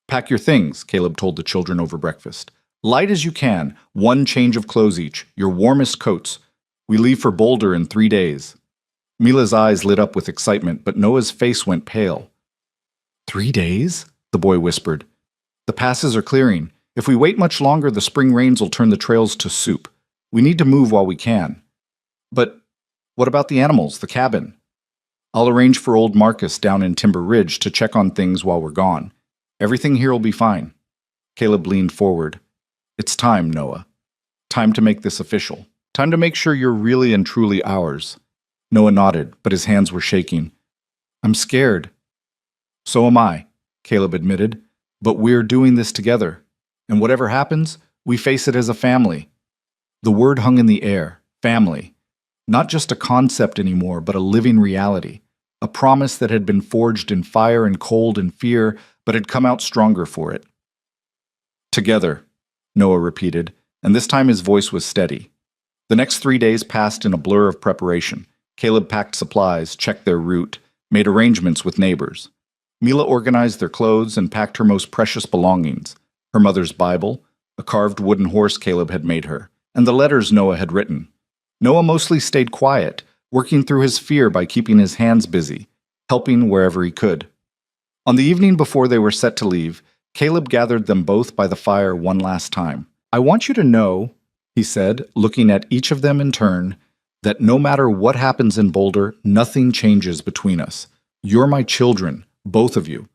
Pack your things, Caleb told the children over breakfast. Light as you can, 1 change of clothes each, your warmest coats. We leave for Boulder in 3 days. Mila's eyes lit up with excitement, but Noah's face went pale. 3 days? The boy whispered. The passes are clearing. If we wait much longer, the spring rains will turn the trails to soup. We need to move while we can. But what about the animals, the cabin? I'll arrange for old Marcus down in Timber Ridge to check on things while we're gone. Everything here will be fine. Caleb leaned forward. It's time, Noah. Time to make this official. Time to make sure you're really and truly ours. Noah nodded, but his hands were shaking. I'm scared. So am I, Caleb admitted. But we're doing this together. And whatever happens, we face it as a family. The word hung in the air, family. Not just a concept anymore, but a living reality. A promise that had been forged in fire and cold and fear, but had come out stronger for it. Together, Noah repeated, and this time his voice was steady. The next 3 days passed in a blur of preparation. Caleb packed supplies, checked their route, made arrangements with neighbors. Mila organized their clothes and packed her most precious belongings, her mother's Bible, a carved wooden horse Caleb had made her, and the letters Noah had written. Noah mostly stayed quiet, working through his fear by keeping his hands busy, helping wherever he could. On the evening before they were set to leave, Caleb gathered them both by the fire one last time. I want you to know, he said, looking at each of them in turn, that no matter what happens in Boulder, nothing changes between us. You're my children, both of you.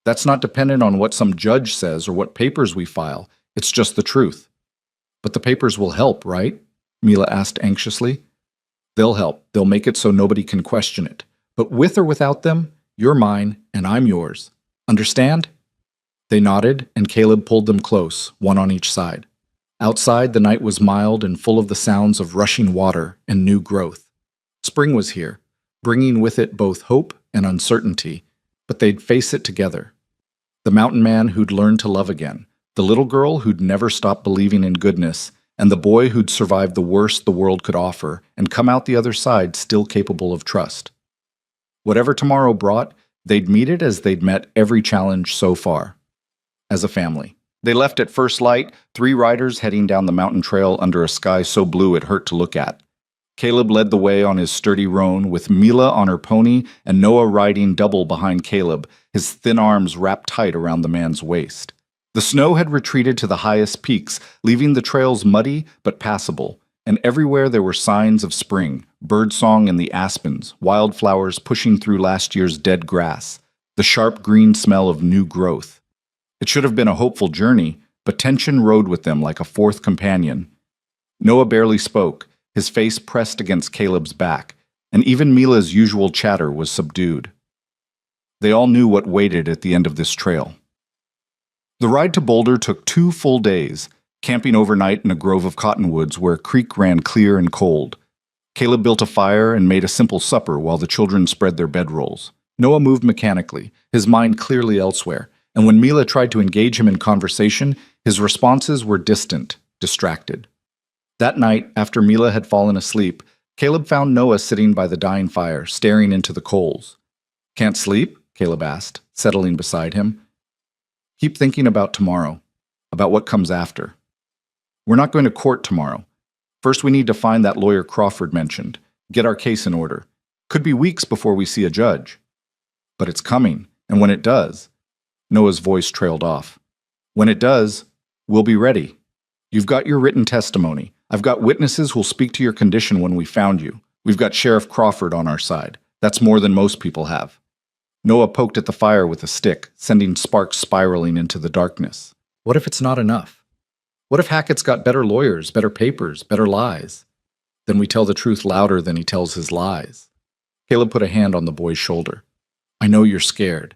That's not dependent on what some judge says or what papers we file. It's just the truth. But the papers will help, right? Mila asked anxiously. They'll help. They'll make it so nobody can question it. But with or without them, you're mine and I'm yours. Understand? They nodded, and Caleb pulled them close, one on each side. Outside, the night was mild and full of the sounds of rushing water and new growth. Spring was here, bringing with it both hope and uncertainty, but they'd face it together. The mountain man who'd learned to love again, the little girl who'd never stopped believing in goodness, and the boy who'd survived the worst the world could offer and come out the other side still capable of trust. Whatever tomorrow brought, they'd meet it as they'd met every challenge so far. As a family. They left at first light, 3 riders heading down the mountain trail under a sky so blue it hurt to look at. Caleb led the way on his sturdy roan, with Mila on her pony and Noah riding double behind Caleb, his thin arms wrapped tight around the man's waist. The snow had retreated to the highest peaks, leaving the trails muddy but passable, and everywhere there were signs of spring, birdsong in the aspens, wildflowers pushing through last year's dead grass, the sharp green smell of new growth. It should have been a hopeful journey, but tension rode with them like a fourth companion. Noah barely spoke, his face pressed against Caleb's back, and even Mila's usual chatter was subdued. They all knew what waited at the end of this trail. The ride to Boulder took 2 full days, camping overnight in a grove of cottonwoods where a creek ran clear and cold. Caleb built a fire and made a simple supper while the children spread their bedrolls. Noah moved mechanically, his mind clearly elsewhere, and when Mila tried to engage him in conversation, his responses were distant, distracted. That night, after Mila had fallen asleep, Caleb found Noah sitting by the dying fire, staring into the coals. "Can't sleep?" Caleb asked, settling beside him. "Keep thinking about tomorrow, about what comes after. We're not going to court tomorrow. First, we need to find that lawyer Crawford mentioned, get our case in order. Could be weeks before we see a judge. But it's coming, and when it does..." Noah's voice trailed off. "When it does, we'll be ready. You've got your written testimony. I've got witnesses who'll speak to your condition when we found you. We've got Sheriff Crawford on our side. That's more than most people have." Noah poked at the fire with a stick, sending sparks spiraling into the darkness. What if it's not enough? What if Hackett's got better lawyers, better papers, better lies? Then we tell the truth louder than he tells his lies. Caleb put a hand on the boy's shoulder. "I know you're scared.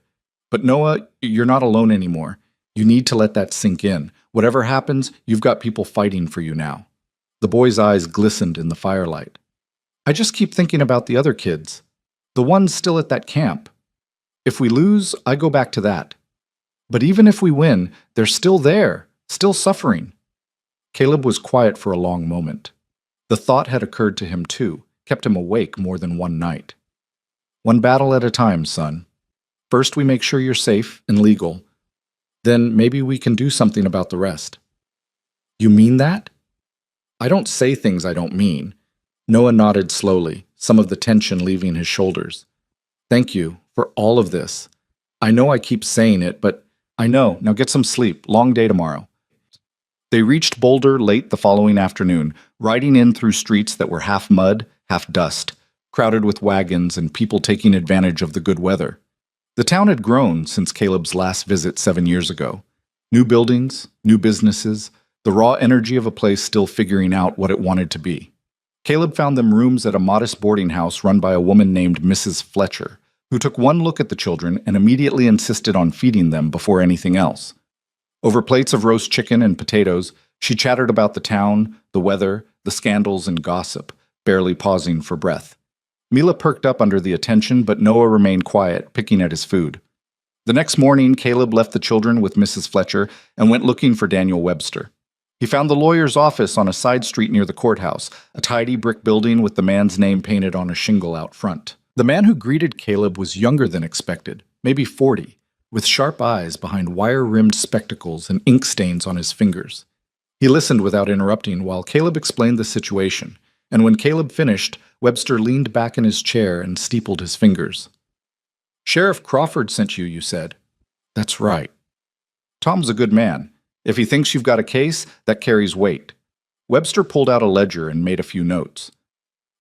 But Noah, you're not alone anymore. You need to let that sink in. Whatever happens, you've got people fighting for you now." The boy's eyes glistened in the firelight. "I just keep thinking about the other kids. The ones still at that camp. If we lose, I go back to that. But even if we win, they're still there, still suffering." Caleb was quiet for a long moment. The thought had occurred to him too, kept him awake more than one night. "One battle at a time, son. First we make sure you're safe and legal. Then maybe we can do something about the rest." "You mean that?" "I don't say things I don't mean." Noah nodded slowly, some of the tension leaving his shoulders. "Thank you for all of this. I know I keep saying it, but I know. Now get some sleep. Long day tomorrow." They reached Boulder late the following afternoon, riding in through streets that were half mud, half dust, crowded with wagons and people taking advantage of the good weather. The town had grown since Caleb's last visit 7 years ago. New buildings, new businesses, the raw energy of a place still figuring out what it wanted to be. Caleb found them rooms at a modest boarding house run by a woman named Mrs. Fletcher, who took one look at the children and immediately insisted on feeding them before anything else. Over plates of roast chicken and potatoes, she chattered about the town, the weather, the scandals and gossip, barely pausing for breath. Mila perked up under the attention, but Noah remained quiet, picking at his food. The next morning, Caleb left the children with Mrs. Fletcher and went looking for Daniel Webster. He found the lawyer's office on a side street near the courthouse, a tidy brick building with the man's name painted on a shingle out front. The man who greeted Caleb was younger than expected, maybe 40, with sharp eyes behind wire-rimmed spectacles and ink stains on his fingers. He listened without interrupting while Caleb explained the situation, and when Caleb finished, Webster leaned back in his chair and steepled his fingers. "Sheriff Crawford sent you, you said." "That's right. Tom's a good man. If he thinks you've got a case, that carries weight." Webster pulled out a ledger and made a few notes.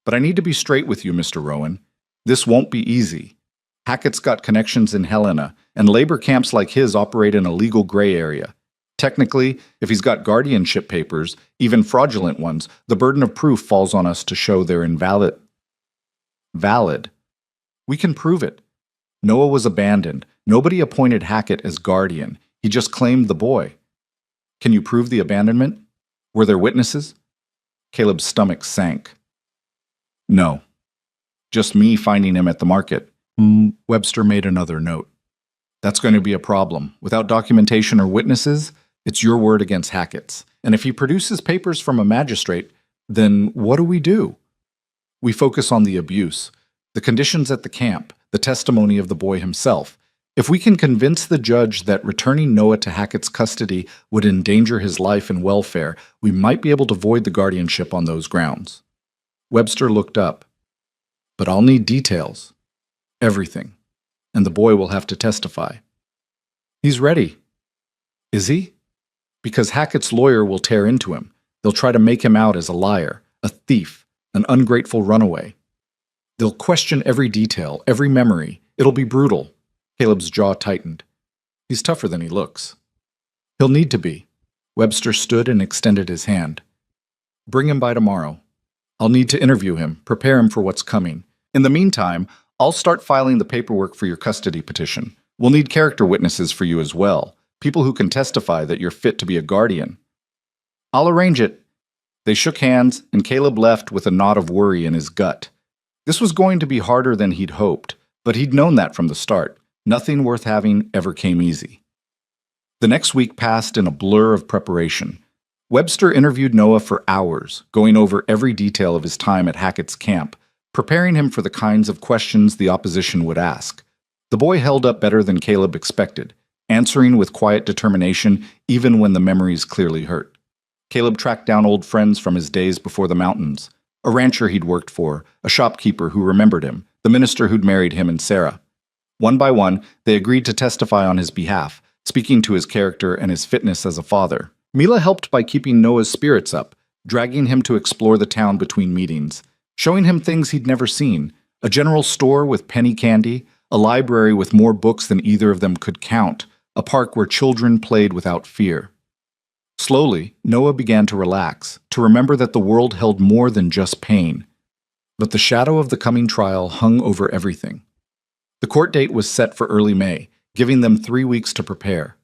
"But I need to be straight with you, Mr. Rowan. This won't be easy. Hackett's got connections in Helena, and labor camps like his operate in a legal gray area. Technically, if he's got guardianship papers, even fraudulent ones, the burden of proof falls on us to show they're invalid. Valid. We can prove it. Noah was abandoned. Nobody appointed Hackett as guardian. He just claimed the boy. Can you prove the abandonment? Were there witnesses?" Caleb's stomach sank. "No. Just me finding him at the market." Webster made another note. "That's going to be a problem. Without documentation or witnesses, it's your word against Hackett's. And if he produces papers from a magistrate, then what do we do? We focus on the abuse, the conditions at the camp, the testimony of the boy himself. If we can convince the judge that returning Noah to Hackett's custody would endanger his life and welfare, we might be able to void the guardianship on those grounds." Webster looked up. "But I'll need details. Everything. And the boy will have to testify." "He's ready." Is he? Because Hackett's lawyer will tear into him. They'll try to make him out as a liar, a thief, an ungrateful runaway. They'll question every detail, every memory. It'll be brutal. Caleb's jaw tightened. He's tougher than he looks. He'll need to be. Webster stood and extended his hand. Bring him by tomorrow. I'll need to interview him, prepare him for what's coming. In the meantime, I'll start filing the paperwork for your custody petition. We'll need character witnesses for you as well, people who can testify that you're fit to be a guardian. I'll arrange it. They shook hands, and Caleb left with a knot of worry in his gut. This was going to be harder than he'd hoped, but he'd known that from the start. Nothing worth having ever came easy. The next week passed in a blur of preparation. Webster interviewed Noah for hours, going over every detail of his time at Hackett's camp, preparing him for the kinds of questions the opposition would ask. The boy held up better than Caleb expected, answering with quiet determination even when the memories clearly hurt. Caleb tracked down old friends from his days before the mountains, a rancher he'd worked for, a shopkeeper who remembered him, the minister who'd married him and Sarah. One by one, they agreed to testify on his behalf, speaking to his character and his fitness as a father. Mila helped by keeping Noah's spirits up, dragging him to explore the town between meetings, showing him things he'd never seen, a general store with penny candy, a library with more books than either of them could count, a park where children played without fear. Slowly, Noah began to relax, to remember that the world held more than just pain. But the shadow of the coming trial hung over everything. The court date was set for early May, giving them 3 weeks to prepare.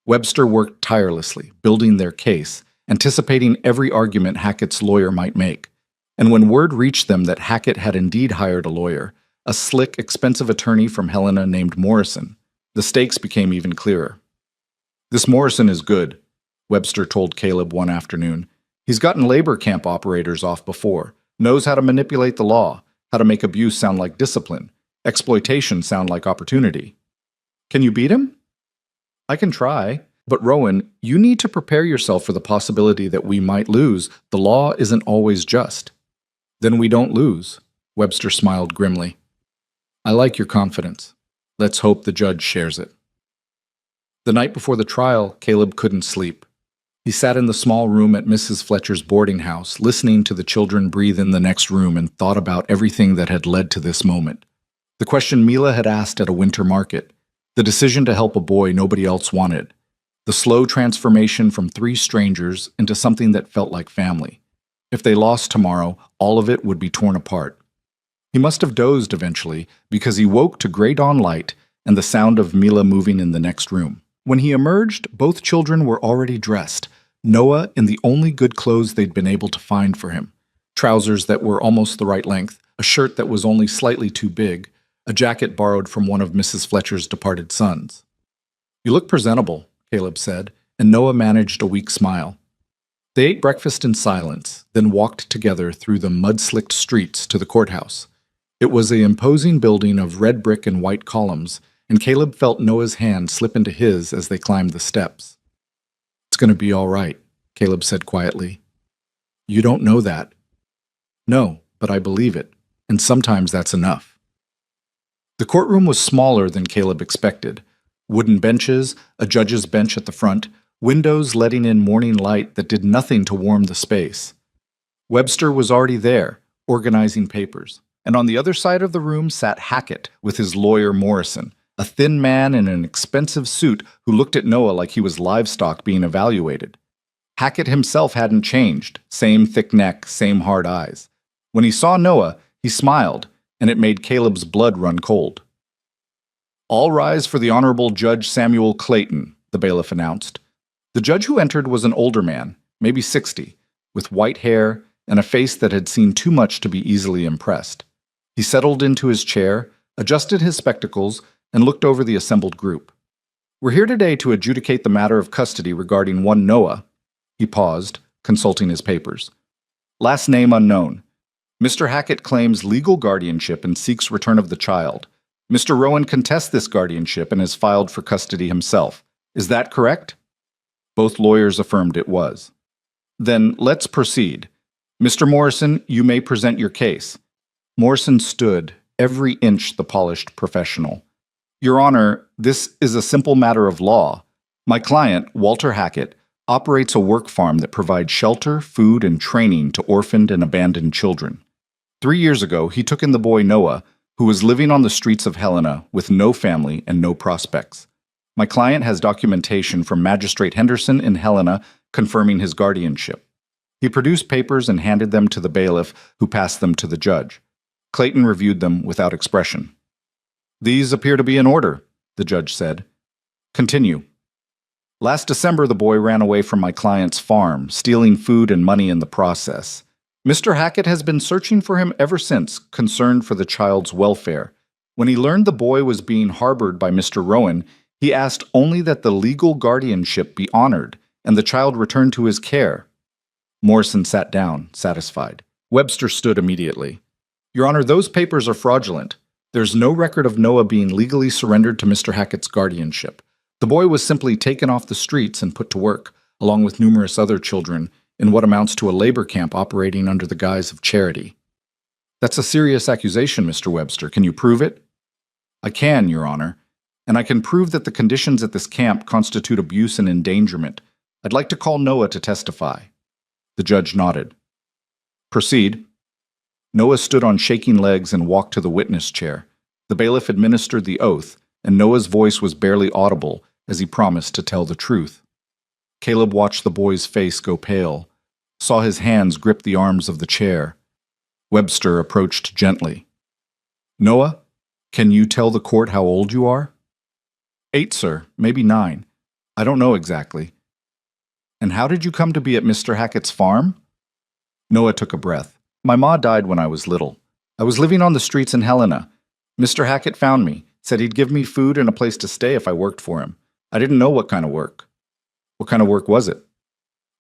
Webster worked tirelessly, building their case, anticipating every argument Hackett's lawyer might make. And when word reached them that Hackett had indeed hired a lawyer, a slick, expensive attorney from Helena named Morrison, the stakes became even clearer. This Morrison is good, Webster told Caleb one afternoon. He's gotten labor camp operators off before, knows how to manipulate the law, how to make abuse sound like discipline, exploitation sound like opportunity. Can you beat him? I can try. But Rowan, you need to prepare yourself for the possibility that we might lose. The law isn't always just. Then we don't lose, Webster smiled grimly. I like your confidence. Let's hope the judge shares it. The night before the trial, Caleb couldn't sleep. He sat in the small room at Mrs. Fletcher's boarding house, listening to the children breathe in the next room, and thought about everything that had led to this moment. The question Mila had asked at a winter market, the decision to help a boy nobody else wanted, the slow transformation from 3 strangers into something that felt like family. If they lost tomorrow, all of it would be torn apart. He must have dozed eventually, because he woke to gray dawn light and the sound of Mila moving in the next room. When he emerged, both children were already dressed, Noah in the only good clothes they'd been able to find for him. Trousers that were almost the right length, a shirt that was only slightly too big, a jacket borrowed from one of Mrs. Fletcher's departed sons. You look presentable, Caleb said, and Noah managed a weak smile. They ate breakfast in silence, then walked together through the mud-slicked streets to the courthouse. It was an imposing building of red brick and white columns, and Caleb felt Noah's hand slip into his as they climbed the steps. It's going to be all right, Caleb said quietly. You don't know that. No, but I believe it, and sometimes that's enough. The courtroom was smaller than Caleb expected. Wooden benches, a judge's bench at the front, windows letting in morning light that did nothing to warm the space. Webster was already there, organizing papers, and on the other side of the room sat Hackett with his lawyer Morrison, a thin man in an expensive suit who looked at Noah like he was livestock being evaluated. Hackett himself hadn't changed, same thick neck, same hard eyes. When he saw Noah, he smiled, and it made Caleb's blood run cold. All rise for the Honorable Judge Samuel Clayton, the bailiff announced. The judge who entered was an older man, maybe 60, with white hair and a face that had seen too much to be easily impressed. He settled into his chair, adjusted his spectacles, and looked over the assembled group. We're here today to adjudicate the matter of custody regarding one Noah. He paused, consulting his papers. Last name unknown. Mr. Hackett claims legal guardianship and seeks return of the child. Mr. Rowan contests this guardianship and has filed for custody himself. Is that correct? Both lawyers affirmed it was. Then let's proceed. Mr. Morrison, you may present your case. Morrison stood, every inch the polished professional. Your Honor, this is a simple matter of law. My client, Walter Hackett, operates a work farm that provides shelter, food, and training to orphaned and abandoned children. 3 years ago, he took in the boy Noah, who was living on the streets of Helena with no family and no prospects. My client has documentation from Magistrate Henderson in Helena confirming his guardianship. He produced papers and handed them to the bailiff, who passed them to the judge. Clayton reviewed them without expression. "These appear to be in order," the judge said. "Continue." "Last December, the boy ran away from my client's farm, stealing food and money in the process. Mr. Hackett has been searching for him ever since, concerned for the child's welfare. When he learned the boy was being harbored by Mr. Rowan, he asked only that the legal guardianship be honored and the child returned to his care." Morrison sat down, satisfied. Webster stood immediately. "Your Honor, those papers are fraudulent. There's no record of Noah being legally surrendered to Mr. Hackett's guardianship. The boy was simply taken off the streets and put to work, along with numerous other children, in what amounts to a labor camp operating under the guise of charity." "That's a serious accusation, Mr. Webster. Can you prove it?" "I can, Your Honor, and I can prove that the conditions at this camp constitute abuse and endangerment. I'd like to call Noah to testify." The judge nodded. "Proceed." Noah stood on shaking legs and walked to the witness chair. The bailiff administered the oath, and Noah's voice was barely audible as he promised to tell the truth. Caleb watched the boy's face go pale, saw his hands grip the arms of the chair. Webster approached gently. "Noah, can you tell the court how old you are?" "8, sir, maybe 9. I don't know exactly." "And how did you come to be at Mr. Hackett's farm?" Noah took a breath. "My ma died when I was little. I was living on the streets in Helena. Mr. Hackett found me, said he'd give me food and a place to stay if I worked for him. I didn't know what kind of work." "What kind of work was it?"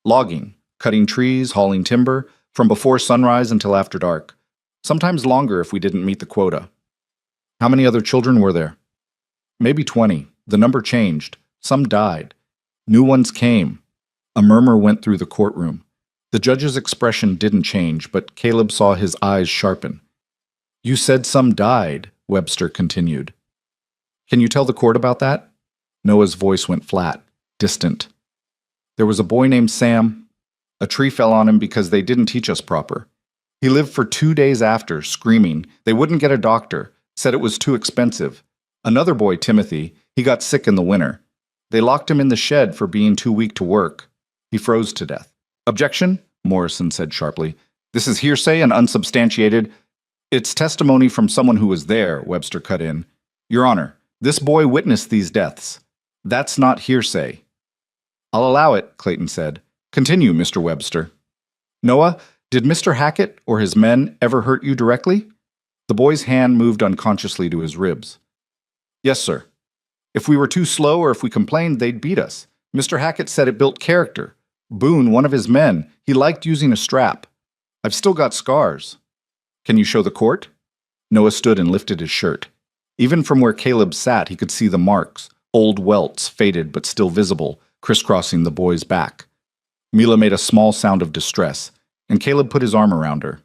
"Logging, cutting trees, hauling timber, from before sunrise until after dark. Sometimes longer if we didn't meet the quota." "How many other children were there?" "Maybe 20. The number changed. Some died. New ones came." A murmur went through the courtroom. The judge's expression didn't change, but Caleb saw his eyes sharpen. "You said some died," Webster continued. "Can you tell the court about that?" Noah's voice went flat, distant. "There was a boy named Sam. A tree fell on him because they didn't teach us proper. He lived for 2 days after, screaming. They wouldn't get a doctor, said it was too expensive. Another boy, Timothy, he got sick in the winter. They locked him in the shed for being too weak to work. He froze to death." "Objection," Morrison said sharply. "This is hearsay and unsubstantiated." "It's testimony from someone who was there," Webster cut in. "Your Honor, this boy witnessed these deaths. That's not hearsay." "I'll allow it," Clayton said. "Continue, Mr. Webster." "Noah, did Mr. Hackett or his men ever hurt you directly?" The boy's hand moved unconsciously to his ribs. "Yes, sir. If we were too slow or if we complained, they'd beat us. Mr. Hackett said it built character. Boone, one of his men, he liked using a strap. I've still got scars." "Can you show the court?" Noah stood and lifted his shirt. Even from where Caleb sat, he could see the marks, old welts, faded but still visible, crisscrossing the boy's back. Mila made a small sound of distress, and Caleb put his arm around her.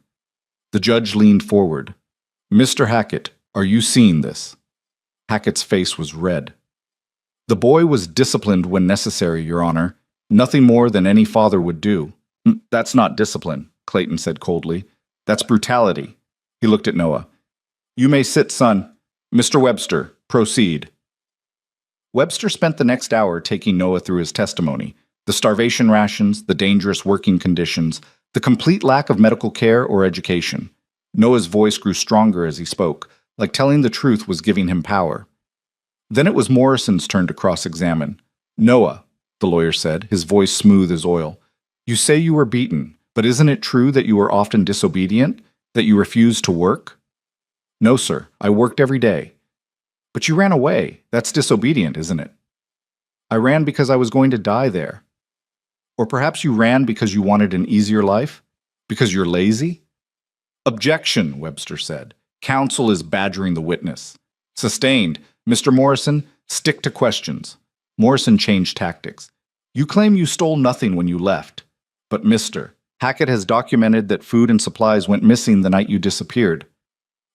The judge leaned forward. "Mr. Hackett, are you seeing this?" Hackett's face was red. "The boy was disciplined when necessary, Your Honor. Nothing more than any father would do." "That's not discipline," Clayton said coldly. "That's brutality." He looked at Noah. "You may sit, son. Mr. Webster, proceed." Webster spent the next hour taking Noah through his testimony, the starvation rations, the dangerous working conditions, the complete lack of medical care or education. Noah's voice grew stronger as he spoke, like telling the truth was giving him power. Then it was Morrison's turn to cross-examine. "Noah," the lawyer said, his voice smooth as oil, "you say you were beaten, but isn't it true that you were often disobedient, that you refused to work?" "No, sir. I worked every day." "But you ran away. That's disobedient, isn't it?" "I ran because I was going to die there." "Or perhaps you ran because you wanted an easier life? Because you're lazy?" "Objection," Webster said. "Counsel is badgering the witness." "Sustained. Mr. Morrison, stick to questions." Morrison changed tactics. "You claim you stole nothing when you left. But Mr. Hackett has documented that food and supplies went missing the night you disappeared."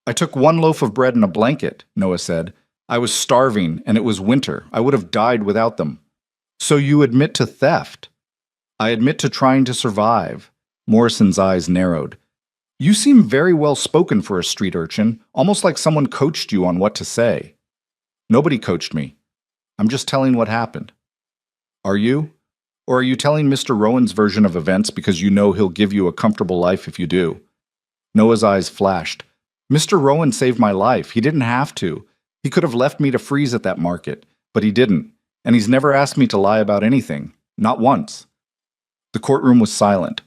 "I took 1 loaf of bread and a blanket," Noah said. "I was starving, and it was winter. I would have died without them." So you admit to theft? I admit to trying to survive. Morrison's eyes narrowed. You seem very well spoken for a street urchin, almost like someone coached you on what to say. Nobody coached me. I'm just telling what happened. Are you? Or are you telling Mr. Rowan's version of events because you know he'll give you a comfortable life if you do? Noah's eyes flashed. Mr. Rowan saved my life. He didn't have to. He could have left me to freeze at that market, but he didn't. And he's never asked me to lie about anything. Not once. The courtroom was silent.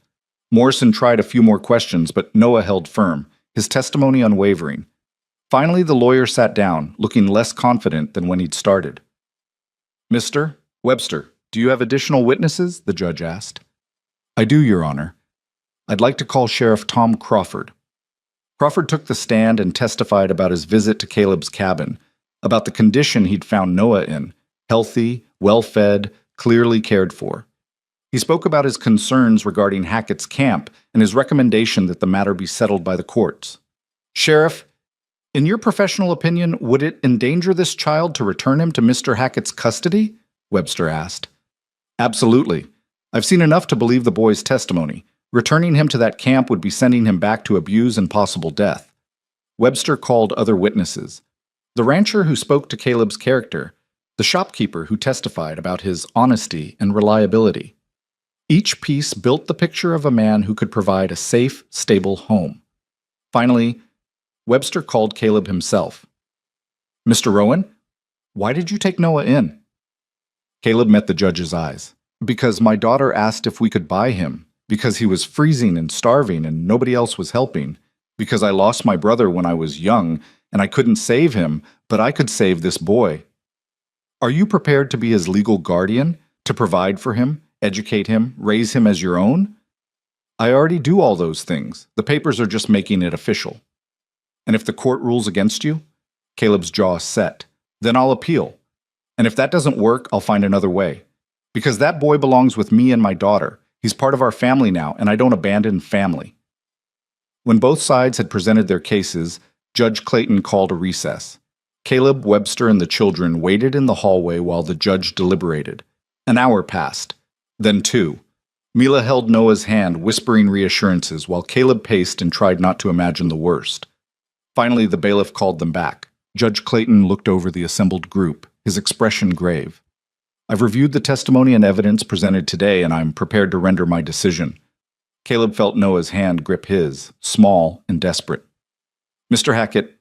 Morrison tried a few more questions, but Noah held firm, his testimony unwavering. Finally, the lawyer sat down, looking less confident than when he'd started. Mr. Webster, do you have additional witnesses? The judge asked. I do, Your Honor. I'd like to call Sheriff Tom Crawford. Crawford took the stand and testified about his visit to Caleb's cabin, about the condition he'd found Noah in, healthy, well-fed, clearly cared for. He spoke about his concerns regarding Hackett's camp and his recommendation that the matter be settled by the courts. Sheriff, in your professional opinion, would it endanger this child to return him to Mr. Hackett's custody? Webster asked. Absolutely. I've seen enough to believe the boy's testimony. Returning him to that camp would be sending him back to abuse and possible death. Webster called other witnesses. The rancher who spoke to Caleb's character, the shopkeeper who testified about his honesty and reliability. Each piece built the picture of a man who could provide a safe, stable home. Finally, Webster called Caleb himself. Mr. Rowan, why did you take Noah in? Caleb met the judge's eyes. Because my daughter asked if we could buy him, because he was freezing and starving and nobody else was helping, because I lost my brother when I was young and I couldn't save him, but I could save this boy. Are you prepared to be his legal guardian, to provide for him, educate him, raise him as your own? I already do all those things. The papers are just making it official. And if the court rules against you? Caleb's jaw set. Then I'll appeal. And if that doesn't work, I'll find another way. Because that boy belongs with me and my daughter. He's part of our family now, and I don't abandon family. When both sides had presented their cases, Judge Clayton called a recess. Caleb, Webster, and the children waited in the hallway while the judge deliberated. An hour passed. Then 2. Mila held Noah's hand, whispering reassurances, while Caleb paced and tried not to imagine the worst. Finally, the bailiff called them back. Judge Clayton looked over the assembled group, his expression grave. I've reviewed the testimony and evidence presented today, and I'm prepared to render my decision. Caleb felt Noah's hand grip his, small and desperate. Mr. Hackett,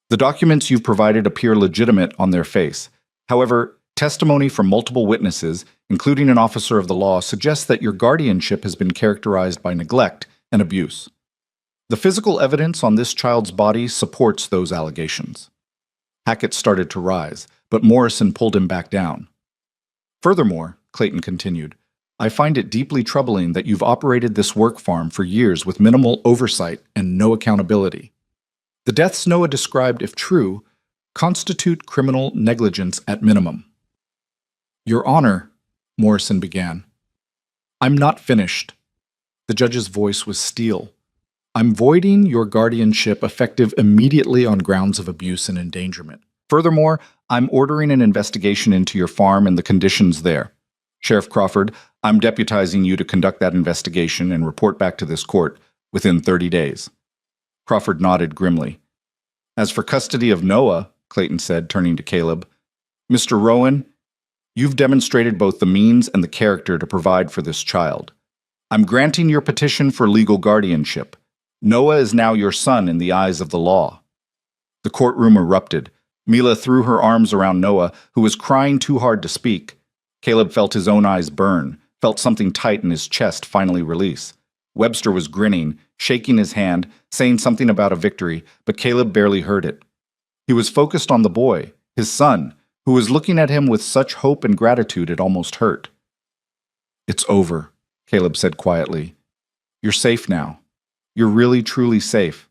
the documents you've provided appear legitimate on their face. However, testimony from multiple witnesses, including an officer of the law, suggests that your guardianship has been characterized by neglect and abuse. The physical evidence on this child's body supports those allegations. Hackett started to rise, but Morrison pulled him back down. Furthermore, Clayton continued, I find it deeply troubling that you've operated this work farm for years with minimal oversight and no accountability. The deaths Noah described, if true, constitute criminal negligence at minimum. Your Honor, Morrison began. I'm not finished. The judge's voice was steel. I'm voiding your guardianship effective immediately on grounds of abuse and endangerment. Furthermore, I'm ordering an investigation into your farm and the conditions there. Sheriff Crawford, I'm deputizing you to conduct that investigation and report back to this court within 30 days. Crawford nodded grimly. As for custody of Noah, Clayton said, turning to Caleb, Mr. Rowan, you've demonstrated both the means and the character to provide for this child. I'm granting your petition for legal guardianship. Noah is now your son in the eyes of the law. The courtroom erupted. Mila threw her arms around Noah, who was crying too hard to speak. Caleb felt his own eyes burn, felt something tight in his chest finally release. Webster was grinning, shaking his hand, saying something about a victory, but Caleb barely heard it. He was focused on the boy, his son, who was looking at him with such hope and gratitude it almost hurt. It's over, Caleb said quietly. You're safe now. You're really, truly safe.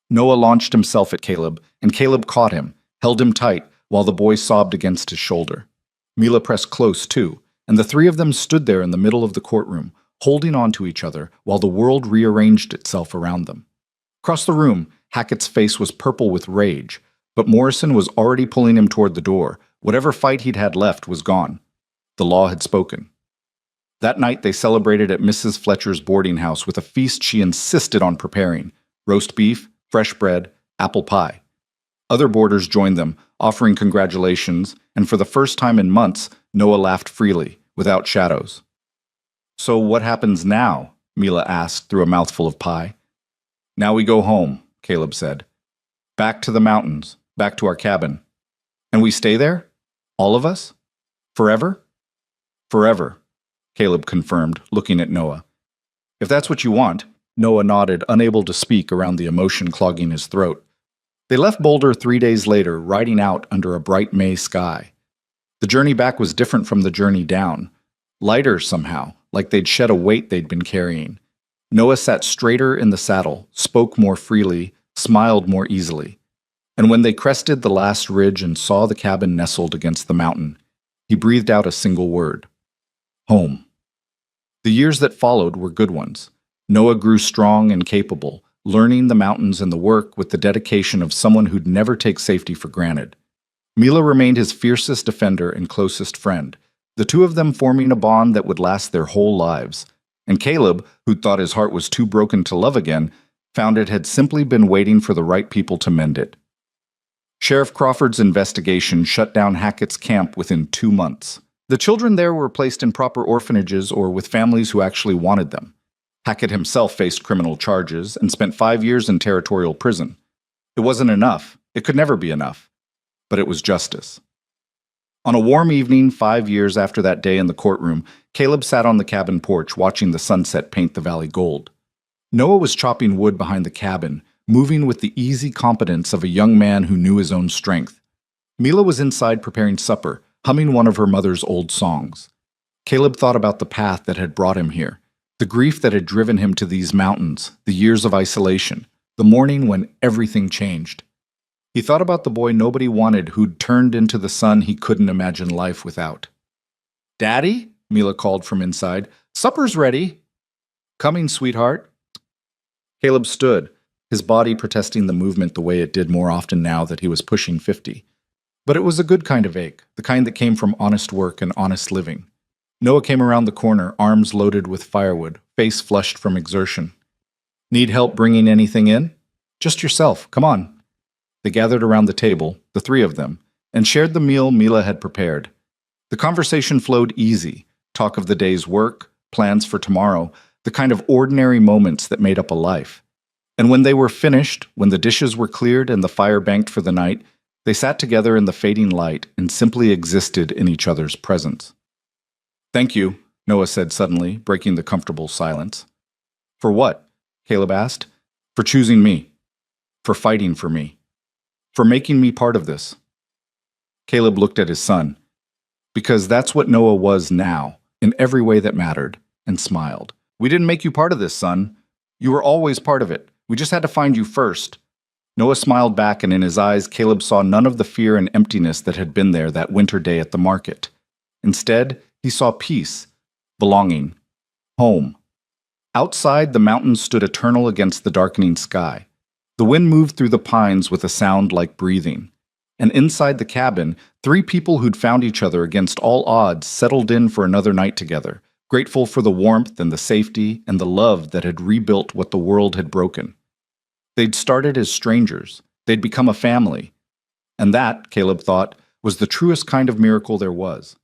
Noah launched himself at Caleb, and Caleb caught him, held him tight, while the boy sobbed against his shoulder. Mila pressed close, too, and the three of them stood there in the middle of the courtroom, holding on to each other while the world rearranged itself around them. Across the room, Hackett's face was purple with rage, but Morrison was already pulling him toward the door. Whatever fight he'd had left was gone. The law had spoken. That night they celebrated at Mrs. Fletcher's boarding house with a feast she insisted on preparing: roast beef, fresh bread, apple pie. Other boarders joined them, offering congratulations, and for the first time in months, Noah laughed freely, without shadows. "So what happens now?" Mila asked through a mouthful of pie. "Now we go home," Caleb said. "Back to the mountains, back to our cabin. And we stay there? All of us? Forever?" "Forever," Caleb confirmed, looking at Noah. "If that's what you want." Noah nodded, unable to speak around the emotion clogging his throat. They left Boulder 3 days later, riding out under a bright May sky. The journey back was different from the journey down. Lighter somehow, like they'd shed a weight they'd been carrying. Noah sat straighter in the saddle, spoke more freely, smiled more easily. And when they crested the last ridge and saw the cabin nestled against the mountain, he breathed out a single word: home. The years that followed were good ones. Noah grew strong and capable, learning the mountains and the work with the dedication of someone who'd never take safety for granted. Mila remained his fiercest defender and closest friend, the two of them forming a bond that would last their whole lives. And Caleb, who'd thought his heart was too broken to love again, found it had simply been waiting for the right people to mend it. Sheriff Crawford's investigation shut down Hackett's camp within 2 months. The children there were placed in proper orphanages or with families who actually wanted them. Hackett himself faced criminal charges and spent 5 years in territorial prison. It wasn't enough. It could never be enough. But it was justice. On a warm evening 5 years after that day in the courtroom, Caleb sat on the cabin porch watching the sunset paint the valley gold. Noah was chopping wood behind the cabin, moving with the easy competence of a young man who knew his own strength. Mila was inside preparing supper, humming one of her mother's old songs. Caleb thought about the path that had brought him here, the grief that had driven him to these mountains, the years of isolation, the morning when everything changed. He thought about the boy nobody wanted who'd turned into the son he couldn't imagine life without. "Daddy?" Mila called from inside. "Supper's ready." "Coming, sweetheart." Caleb stood, his body protesting the movement the way it did more often now that he was pushing 50. But it was a good kind of ache, the kind that came from honest work and honest living. Noah came around the corner, arms loaded with firewood, face flushed from exertion. "Need help bringing anything in?" "Just yourself. Come on." They gathered around the table, the three of them, and shared the meal Mila had prepared. The conversation flowed easy, talk of the day's work, plans for tomorrow, the kind of ordinary moments that made up a life. And when they were finished, when the dishes were cleared and the fire banked for the night, they sat together in the fading light and simply existed in each other's presence. "Thank you," Noah said suddenly, breaking the comfortable silence. "For what?" Caleb asked. "For choosing me. For fighting for me. For making me part of this." Caleb looked at his son. Because that's what Noah was now, in every way that mattered, and smiled. "We didn't make you part of this, son. You were always part of it. We just had to find you first." Noah smiled back, and in his eyes, Caleb saw none of the fear and emptiness that had been there that winter day at the market. Instead, he saw peace, belonging, home. Outside, the mountains stood eternal against the darkening sky. The wind moved through the pines with a sound like breathing. And inside the cabin, 3 people who'd found each other against all odds settled in for another night together, grateful for the warmth and the safety and the love that had rebuilt what the world had broken. They'd started as strangers. They'd become a family. And that, Caleb thought, was the truest kind of miracle there was.